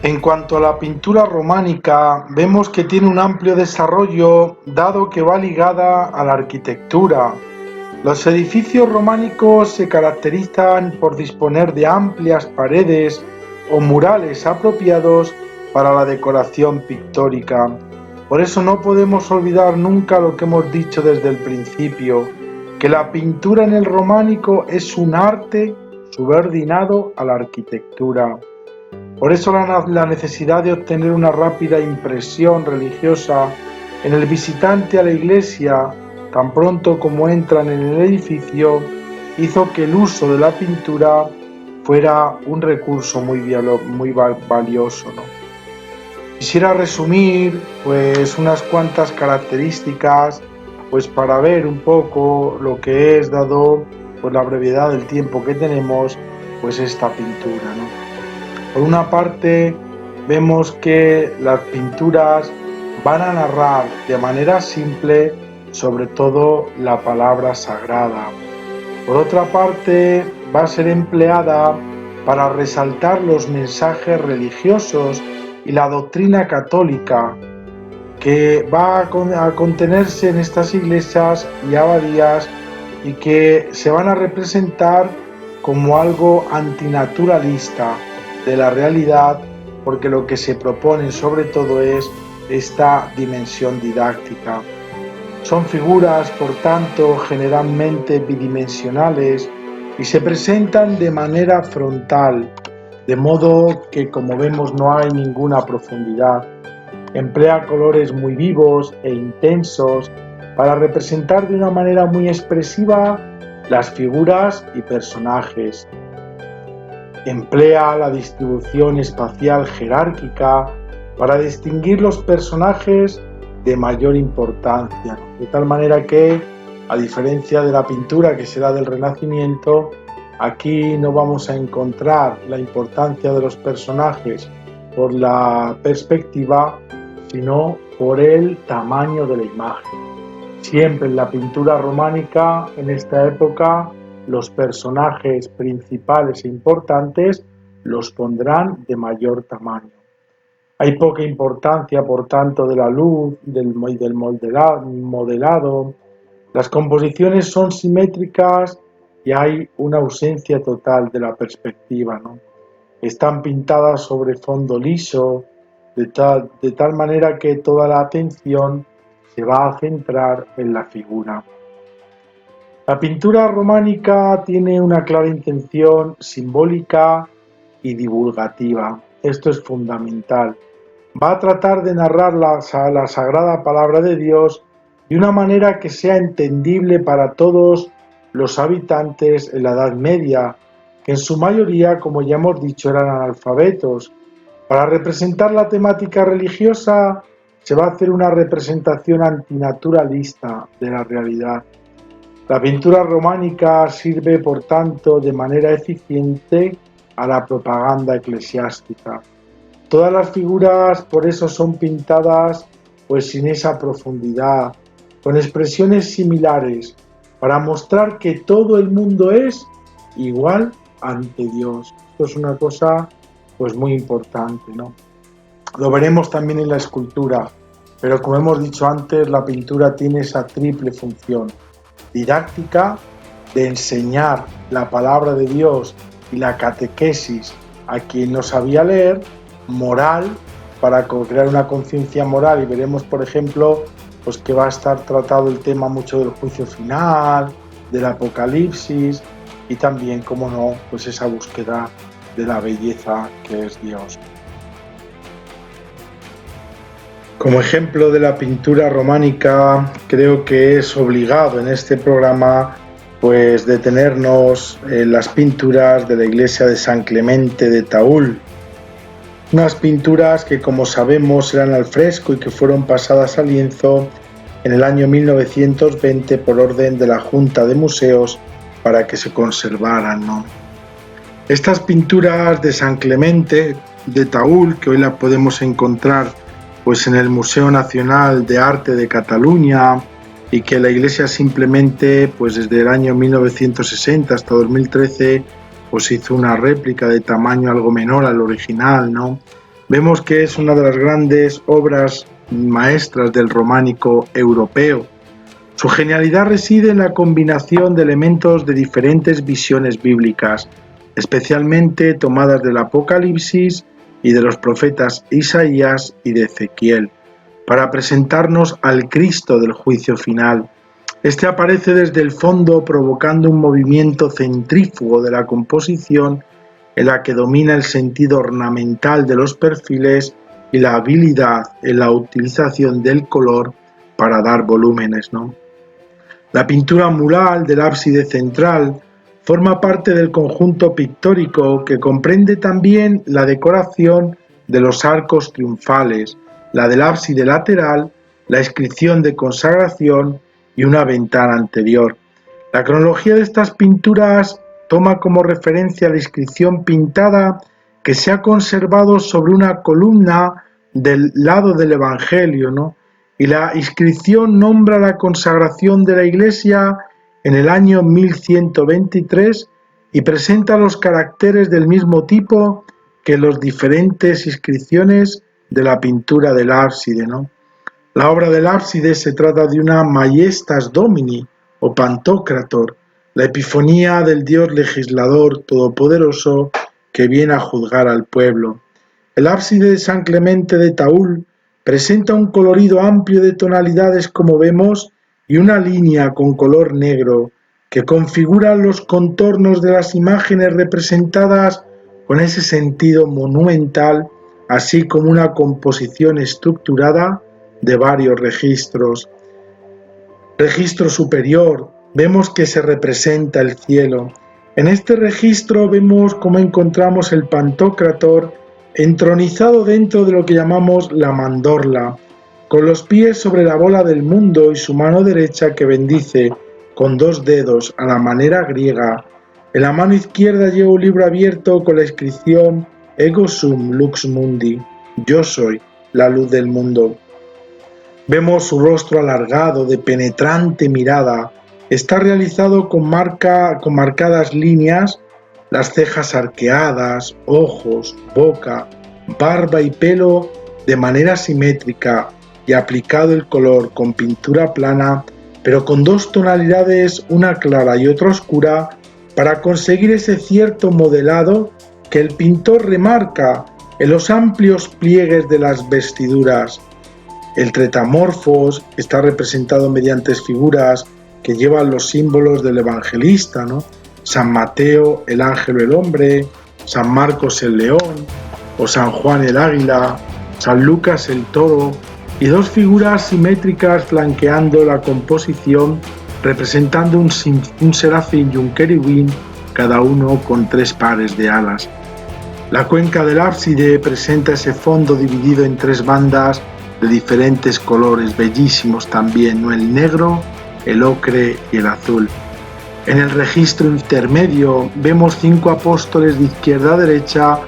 En cuanto a la pintura románica, vemos que tiene un amplio desarrollo, dado que va ligada a la arquitectura. Los edificios románicos se caracterizan por disponer de amplias paredes o murales apropiados para la decoración pictórica. Por eso no podemos olvidar nunca lo que hemos dicho desde el principio, que la pintura en el románico es un arte subordinado a la arquitectura. Por eso la necesidad de obtener una rápida impresión religiosa en el visitante a la iglesia, tan pronto como entran en el edificio, hizo que el uso de la pintura fuera un recurso muy valioso, ¿no? Quisiera resumir unas cuantas características para ver un poco lo que es, dado la brevedad del tiempo que tenemos, esta pintura, ¿no? Por una parte, vemos que las pinturas van a narrar de manera simple sobre todo la palabra sagrada. Por otra parte, va a ser empleada para resaltar los mensajes religiosos y la doctrina católica que va a contenerse en estas iglesias y abadías y que se van a representar como algo antinaturalista de la realidad, porque lo que se propone sobre todo es esta dimensión didáctica. Son figuras, por tanto, generalmente bidimensionales y se presentan de manera frontal, de modo que, como vemos, no hay ninguna profundidad. Emplea colores muy vivos e intensos para representar de una manera muy expresiva las figuras y personajes. Emplea la distribución espacial jerárquica para distinguir los personajes de mayor importancia, de tal manera que, a diferencia de la pintura que será del Renacimiento, aquí no vamos a encontrar la importancia de los personajes por la perspectiva, sino por el tamaño de la imagen. Siempre en la pintura románica, en esta época, los personajes principales e importantes los pondrán de mayor tamaño. Hay poca importancia, por tanto, de la luz, del modelado. Las composiciones son simétricas y hay una ausencia total de la perspectiva, ¿no? Están pintadas sobre fondo liso, de tal manera que toda la atención se va a centrar en la figura. La pintura románica tiene una clara intención simbólica y divulgativa. Esto es fundamental. Va a tratar de narrar la sagrada palabra de Dios de una manera que sea entendible para todos los habitantes en la Edad Media, que en su mayoría, como ya hemos dicho, eran analfabetos. Para representar la temática religiosa se va a hacer una representación antinaturalista de la realidad. La pintura románica sirve, por tanto, de manera eficiente a la propaganda eclesiástica. Todas las figuras, por eso, son pintadas sin esa profundidad, con expresiones similares, para mostrar que todo el mundo es igual ante Dios. Esto es una cosa muy importante, ¿no? Lo veremos también en la escultura, pero como hemos dicho antes, la pintura tiene esa triple función: didáctica, de enseñar la palabra de Dios y la catequesis a quien no sabía leer; moral, para crear una conciencia moral, y veremos, por ejemplo, pues que va a estar tratado el tema mucho del juicio final, del apocalipsis y también, como no, pues esa búsqueda de la belleza que es Dios. Como ejemplo de la pintura románica, creo que es obligado en este programa pues detenernos en las pinturas de la iglesia de San Clemente de Taúl. Unas pinturas que, como sabemos, eran al fresco y que fueron pasadas al lienzo en el año 1920 por orden de la Junta de Museos para que se conservaran, ¿no? Estas pinturas de San Clemente de Taúl, que hoy las podemos encontrar pues en el Museo Nacional de Arte de Cataluña, y que la Iglesia simplemente, pues desde el año 1960 hasta 2013, pues hizo una réplica de tamaño algo menor al original, ¿no? Vemos que es una de las grandes obras maestras del románico europeo. Su genialidad reside en la combinación de elementos de diferentes visiones bíblicas, especialmente tomadas del Apocalipsis y de los profetas Isaías y de Ezequiel, para presentarnos al Cristo del juicio final. Este aparece desde el fondo provocando un movimiento centrífugo de la composición en la que domina el sentido ornamental de los perfiles y la habilidad en la utilización del color para dar volúmenes, ¿no? La pintura mural del ábside central forma parte del conjunto pictórico que comprende también la decoración de los arcos triunfales, la del ábside lateral, la inscripción de consagración y una ventana anterior. La cronología de estas pinturas toma como referencia la inscripción pintada que se ha conservado sobre una columna del lado del Evangelio, ¿no? Y la inscripción nombra la consagración de la Iglesia en el año 1123 y presenta los caracteres del mismo tipo que las diferentes inscripciones de la pintura del ábside, ¿no? La obra del ábside se trata de una Maiestas Domini o Pantocrator, la epifanía del Dios legislador todopoderoso que viene a juzgar al pueblo. El ábside de San Clemente de Taúl presenta un colorido amplio de tonalidades, como vemos, y una línea con color negro que configura los contornos de las imágenes representadas con ese sentido monumental, así como una composición estructurada de varios registros. Registro superior, vemos que se representa el cielo. En este registro vemos cómo encontramos el Pantocrator entronizado dentro de lo que llamamos la mandorla, con los pies sobre la bola del mundo y su mano derecha que bendice con 2 dedos a la manera griega. En la mano izquierda lleva un libro abierto con la inscripción Ego sum lux mundi, yo soy la luz del mundo. Vemos su rostro alargado de penetrante mirada. Está realizado con marcadas líneas, las cejas arqueadas, ojos, boca, barba y pelo de manera simétrica y aplicado el color con pintura plana, pero con 2 tonalidades, una clara y otra oscura, para conseguir ese cierto modelado que el pintor remarca en los amplios pliegues de las vestiduras. El tretamorfos está representado mediante figuras que llevan los símbolos del evangelista, ¿no? San Mateo, el ángel o el hombre, San Marcos el león, o San Juan el águila, San Lucas el toro, y 2 figuras simétricas flanqueando la composición, representando un serafín y un querubín, cada uno con 3 pares de alas. La cuenca del ábside presenta ese fondo dividido en 3 bandas de diferentes colores, bellísimos también, ¿no? El negro, el ocre y el azul. En el registro intermedio vemos 5 apóstoles de izquierda a derecha,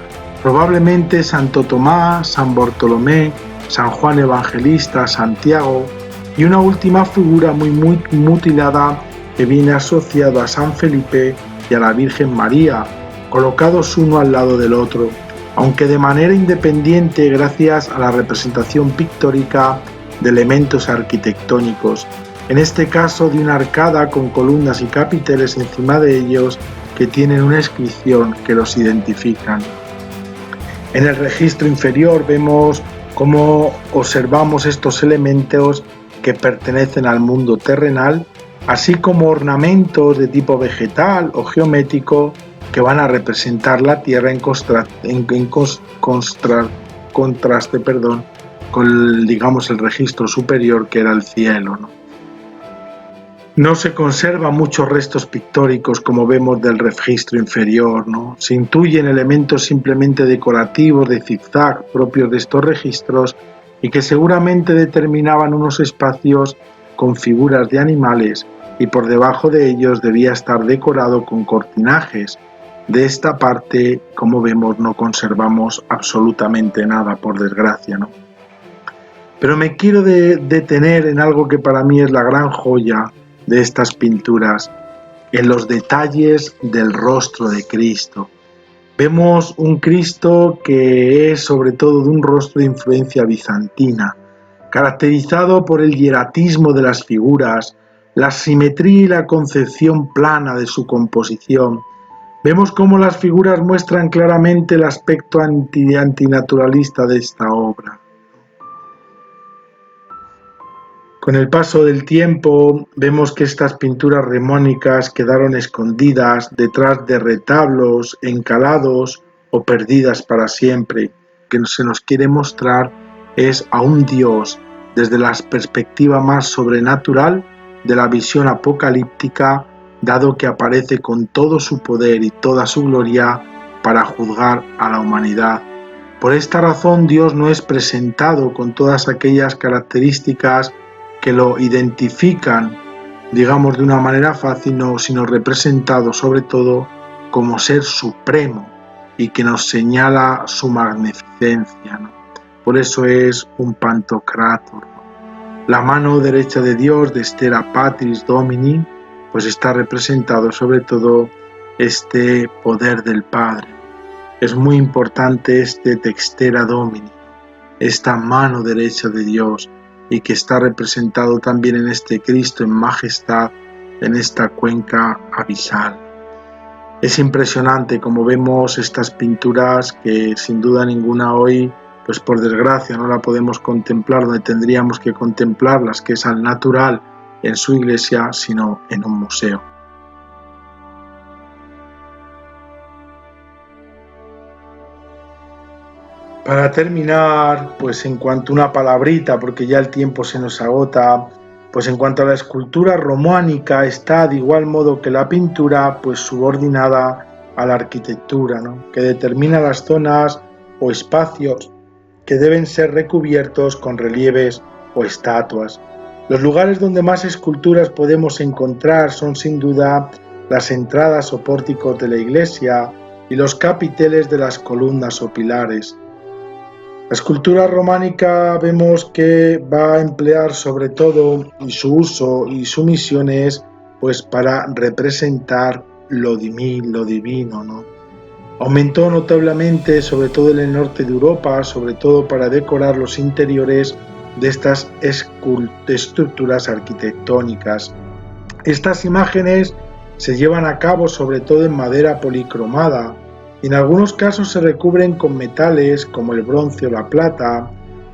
probablemente Santo Tomás, San Bartolomé, San Juan Evangelista, Santiago, y una última figura muy mutilada que viene asociada a San Felipe y a la Virgen María, colocados uno al lado del otro, aunque de manera independiente gracias a la representación pictórica de elementos arquitectónicos, en este caso de una arcada con columnas y capiteles encima de ellos que tienen una inscripción que los identifican. En el registro inferior vemos cómo observamos estos elementos que pertenecen al mundo terrenal, así como ornamentos de tipo vegetal o geométrico que van a representar la tierra en contraste con digamos, el registro superior que era el cielo, ¿no? No se conservan muchos restos pictóricos como vemos del registro inferior, ¿no? Se intuyen elementos simplemente decorativos de zigzag propios de estos registros y que seguramente determinaban unos espacios con figuras de animales y por debajo de ellos debía estar decorado con cortinajes. De esta parte, como vemos, no conservamos absolutamente nada, por desgracia, ¿no? Pero me quiero detener en algo que para mí es la gran joya de estas pinturas, en los detalles del rostro de Cristo. Vemos un Cristo que es sobre todo de un rostro de influencia bizantina, caracterizado por el hieratismo de las figuras, la simetría y la concepción plana de su composición. Vemos cómo las figuras muestran claramente el aspecto antinaturalista de esta obra. Con el paso del tiempo vemos que estas pinturas románicas quedaron escondidas detrás de retablos encalados o perdidas para siempre. Lo que se nos quiere mostrar es a un Dios desde la perspectiva más sobrenatural de la visión apocalíptica, dado que aparece con todo su poder y toda su gloria para juzgar a la humanidad. Por esta razón Dios no es presentado con todas aquellas características que lo identifican, digamos, de una manera fácil, sino representado sobre todo como ser supremo y que nos señala su magnificencia, ¿no? Por eso es un Pantocrátor, ¿no? La mano derecha de Dios, de Stella Patris Domini, pues está representado sobre todo este poder del Padre. Es muy importante este Dextera Domini, esta mano derecha de Dios, y que está representado también en este Cristo en majestad, en esta cuenca abisal. Es impresionante como vemos estas pinturas que sin duda ninguna hoy, pues por desgracia no la podemos contemplar donde tendríamos que contemplarlas, que es al natural en su iglesia, sino en un museo. Para terminar, pues en cuanto a una palabrita, porque ya el tiempo se nos agota, pues en cuanto a la escultura románica está de igual modo que la pintura, pues subordinada a la arquitectura, ¿no? Que determina las zonas o espacios que deben ser recubiertos con relieves o estatuas. Los lugares donde más esculturas podemos encontrar son sin duda las entradas o pórticos de la iglesia y los capiteles de las columnas o pilares. La escultura románica vemos que va a emplear sobre todo, y su uso y su misión es pues para representar lo divino, ¿no? Aumentó notablemente, sobre todo en el norte de Europa, sobre todo para decorar los interiores de estas estructuras arquitectónicas. Estas imágenes se llevan a cabo sobre todo en madera policromada, y en algunos casos se recubren con metales como el bronce o la plata.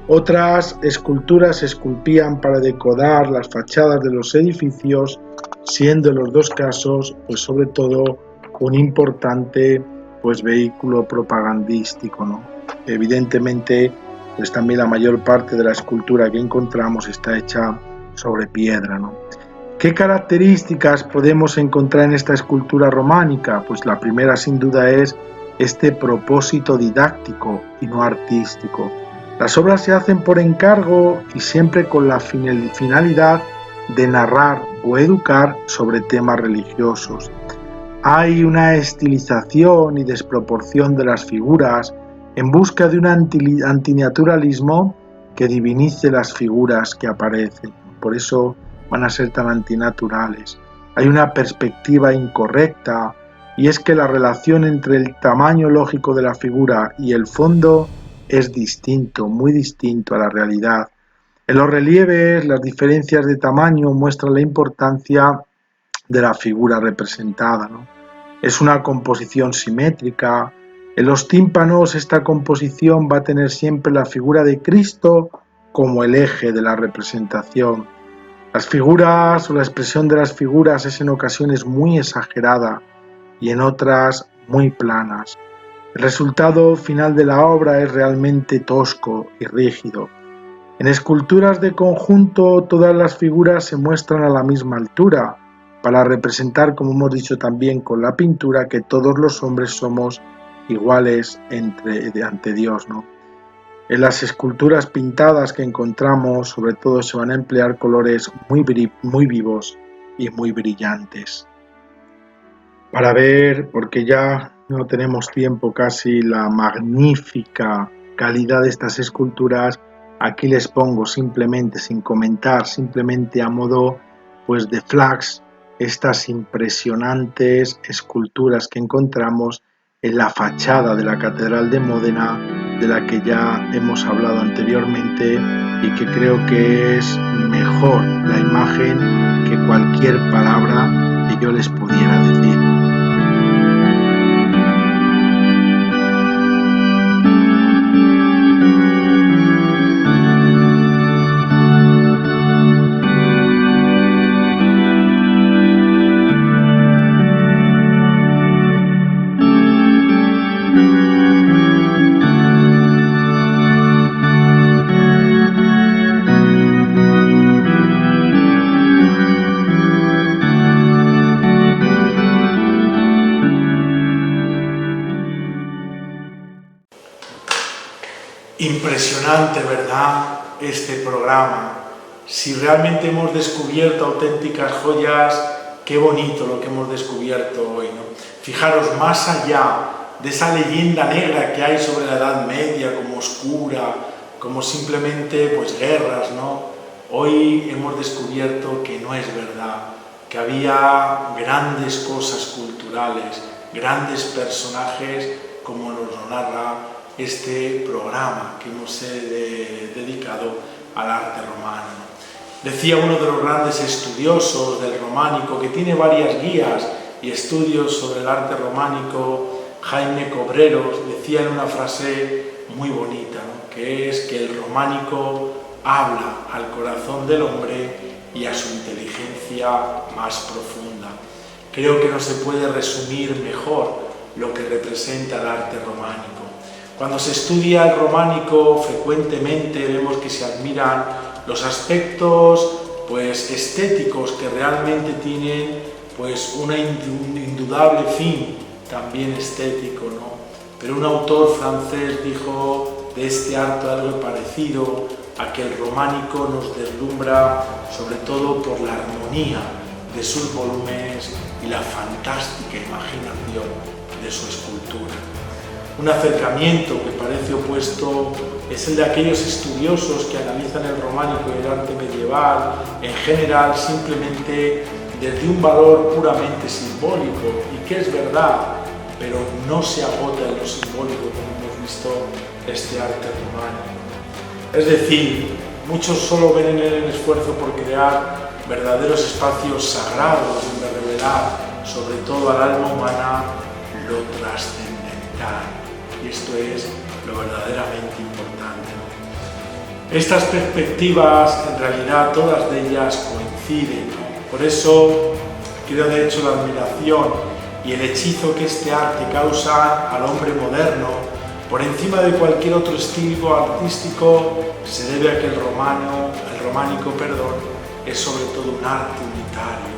Otras esculturas se esculpían para decorar las fachadas de los edificios, siendo en los dos casos pues sobre todo un importante pues vehículo propagandístico, ¿no? Evidentemente pues también la mayor parte de la escultura que encontramos está hecha sobre piedra, ¿no? ¿Qué características podemos encontrar en esta escultura románica? Pues la primera sin duda es este propósito didáctico y no artístico. Las obras se hacen por encargo y siempre con la finalidad de narrar o educar sobre temas religiosos. Hay una estilización y desproporción de las figuras en busca de un antinaturalismo que divinice las figuras que aparecen. Por eso van a ser tan antinaturales. Hay una perspectiva incorrecta, y es que la relación entre el tamaño lógico de la figura y el fondo es distinto, muy distinto a la realidad. En los relieves, las diferencias de tamaño muestran la importancia de la figura representada, ¿no? Es una composición simétrica. En los tímpanos esta composición va a tener siempre la figura de Cristo como el eje de la representación. Las figuras o la expresión de las figuras es en ocasiones muy exagerada y en otras muy planas. El resultado final de la obra es realmente tosco y rígido. En esculturas de conjunto todas las figuras se muestran a la misma altura, para representar, como hemos dicho también con la pintura, que todos los hombres somos iguales ante Dios, ¿no? En las esculturas pintadas que encontramos, sobre todo, se van a emplear colores muy vivos y muy brillantes. Para ver, porque ya no tenemos tiempo casi, la magnífica calidad de estas esculturas, aquí les pongo simplemente, sin comentar, simplemente a modo pues de flags, estas impresionantes esculturas que encontramos en la fachada de la Catedral de Módena, de la que ya hemos hablado anteriormente y que creo que es mejor la imagen que cualquier palabra que yo les pudiera decir. Impresionante, ¿verdad? Este programa. Si realmente hemos descubierto auténticas joyas, qué bonito lo que hemos descubierto hoy, ¿no? Fijaros, más allá de esa leyenda negra que hay sobre la Edad Media, como oscura, como simplemente pues guerras, ¿no? Hoy hemos descubierto que no es verdad, que había grandes cosas culturales, grandes personajes, como nos lo narra este programa que hemos dedicado al arte romano. Decía uno de los grandes estudiosos del románico, que tiene varias guías y estudios sobre el arte románico, Jaime Cobreros, decía en una frase muy bonita, ¿no? Que es que el románico habla al corazón del hombre y a su inteligencia más profunda. Creo que no se puede resumir mejor lo que representa el arte románico. Cuando se estudia el románico, frecuentemente vemos que se admiran los aspectos pues, estéticos que realmente tienen pues, un indudable fin también estético, ¿no? Pero un autor francés dijo de este arte algo parecido a que el románico nos deslumbra sobre todo por la armonía de sus volúmenes y la fantástica imaginación de su escultura. Un acercamiento que parece opuesto es el de aquellos estudiosos que analizan el románico y el arte medieval en general simplemente desde un valor puramente simbólico, y que es verdad, pero no se agota en lo simbólico como hemos visto este arte románico. Es decir, muchos solo ven en él el esfuerzo por crear verdaderos espacios sagrados donde revelar sobre todo al alma humana lo trascendental. Y esto es lo verdaderamente importante. Estas perspectivas, en realidad, todas de ellas coinciden, ¿no? Por eso, creo de hecho la admiración y el hechizo que este arte causa al hombre moderno, por encima de cualquier otro estilo artístico, se debe a que el románico, es sobre todo un arte unitario.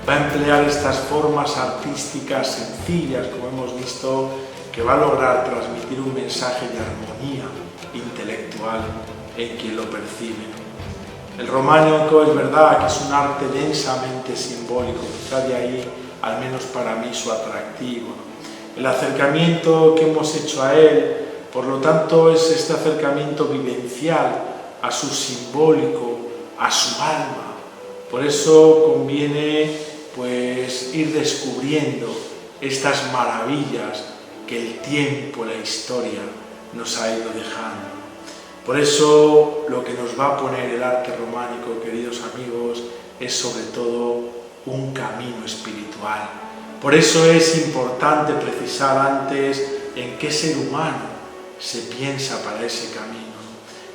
Va a emplear estas formas artísticas sencillas, como hemos visto, que va a lograr transmitir un mensaje de armonía intelectual en quien lo percibe. El románico es verdad que es un arte densamente simbólico, quizá de ahí, al menos para mí, su atractivo. El acercamiento que hemos hecho a él, por lo tanto, es este acercamiento vivencial a su simbólico, a su alma. Por eso conviene pues, ir descubriendo estas maravillas que el tiempo, la historia, nos ha ido dejando. Por eso lo que nos va a poner el arte románico, queridos amigos, es sobre todo un camino espiritual. Por eso es importante precisar antes en qué ser humano se piensa para ese camino.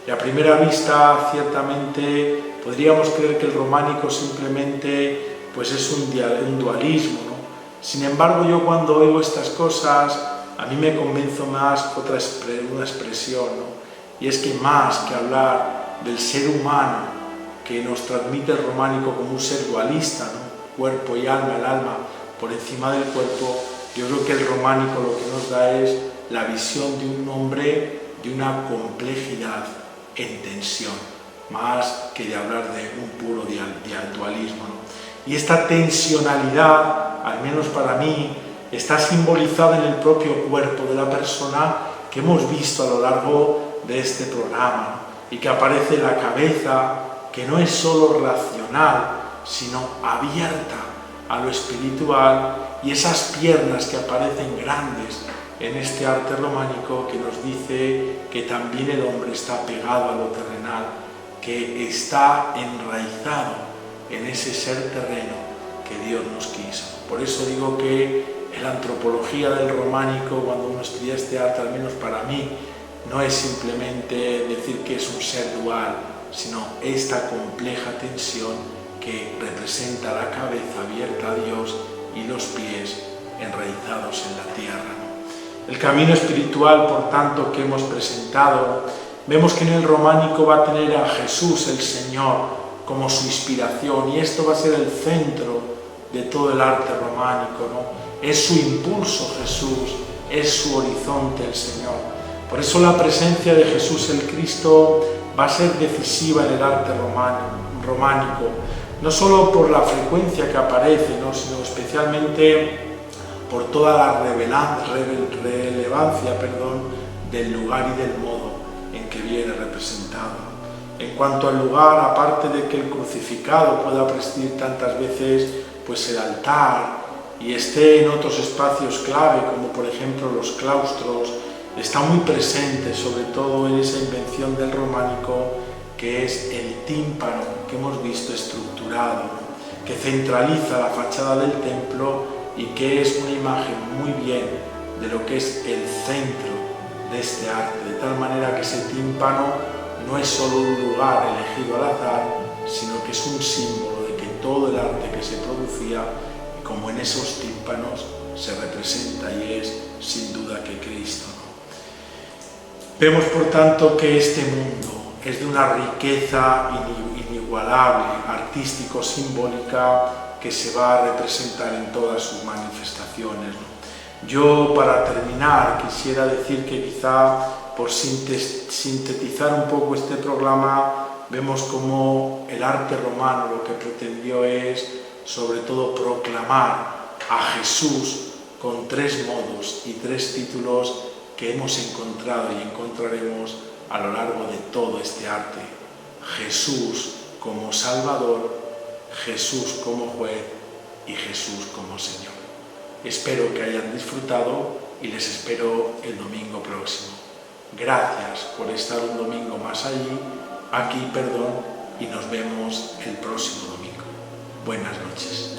Y a primera vista, ciertamente, podríamos creer que el románico simplemente pues es un dualismo, ¿no? Sin embargo, yo cuando oigo estas cosas, a mí me convenzo más con una expresión, ¿no? Y es que más que hablar del ser humano que nos transmite el románico como un ser dualista, ¿no? Cuerpo y alma, el alma por encima del cuerpo, yo creo que el románico lo que nos da es la visión de un hombre de una complejidad en tensión, más que de hablar de un puro dualismo, ¿no? Y esta tensionalidad, al menos para mí, está simbolizada en el propio cuerpo de la persona que hemos visto a lo largo de este programa, ¿no? Y que aparece en la cabeza, que no es solo racional, sino abierta a lo espiritual, y esas piernas que aparecen grandes en este arte románico que nos dice que también el hombre está pegado a lo terrenal, que está enraizado en ese ser terreno que Dios nos quiso. Por eso digo que en la antropología del románico, cuando uno estudia este arte, al menos para mí, no es simplemente decir que es un ser dual, sino esta compleja tensión que representa la cabeza abierta a Dios y los pies enraizados en la tierra. El camino espiritual, por tanto, que hemos presentado, vemos que en el románico va a tener a Jesús el Señor como su inspiración, y esto va a ser el centro de todo el arte románico, ¿no? Es su impulso Jesús, es su horizonte el Señor. Por eso la presencia de Jesús el Cristo va a ser decisiva en el arte románico, no solo por la frecuencia que aparece, ¿no? Sino especialmente por toda la relevancia del lugar y del modo en que viene representado. En cuanto al lugar, aparte de que el crucificado pueda presidir tantas veces pues el altar y esté en otros espacios clave, como por ejemplo los claustros, está muy presente, sobre todo en esa invención del románico, que es el tímpano que hemos visto estructurado, ¿no? Que centraliza la fachada del templo y que es una imagen muy bien de lo que es el centro de este arte, de tal manera que ese tímpano no es solo un lugar elegido al azar, sino que es un símbolo de que todo el arte que se producía, como en esos tímpanos, se representa y es sin duda que Cristo, ¿no? Vemos por tanto que este mundo es de una riqueza inigualable, artístico-simbólica, que se va a representar en todas sus manifestaciones, ¿no? Yo, para terminar, quisiera decir que quizá por sintetizar un poco este programa, vemos como el arte romano lo que pretendió es, sobre todo, proclamar a Jesús con 3 modos y 3 títulos que hemos encontrado y encontraremos a lo largo de todo este arte. Jesús como Salvador, Jesús como juez y Jesús como Señor. Espero que hayan disfrutado y les espero el domingo próximo. Gracias por estar un domingo más aquí, y nos vemos el próximo domingo. Buenas noches.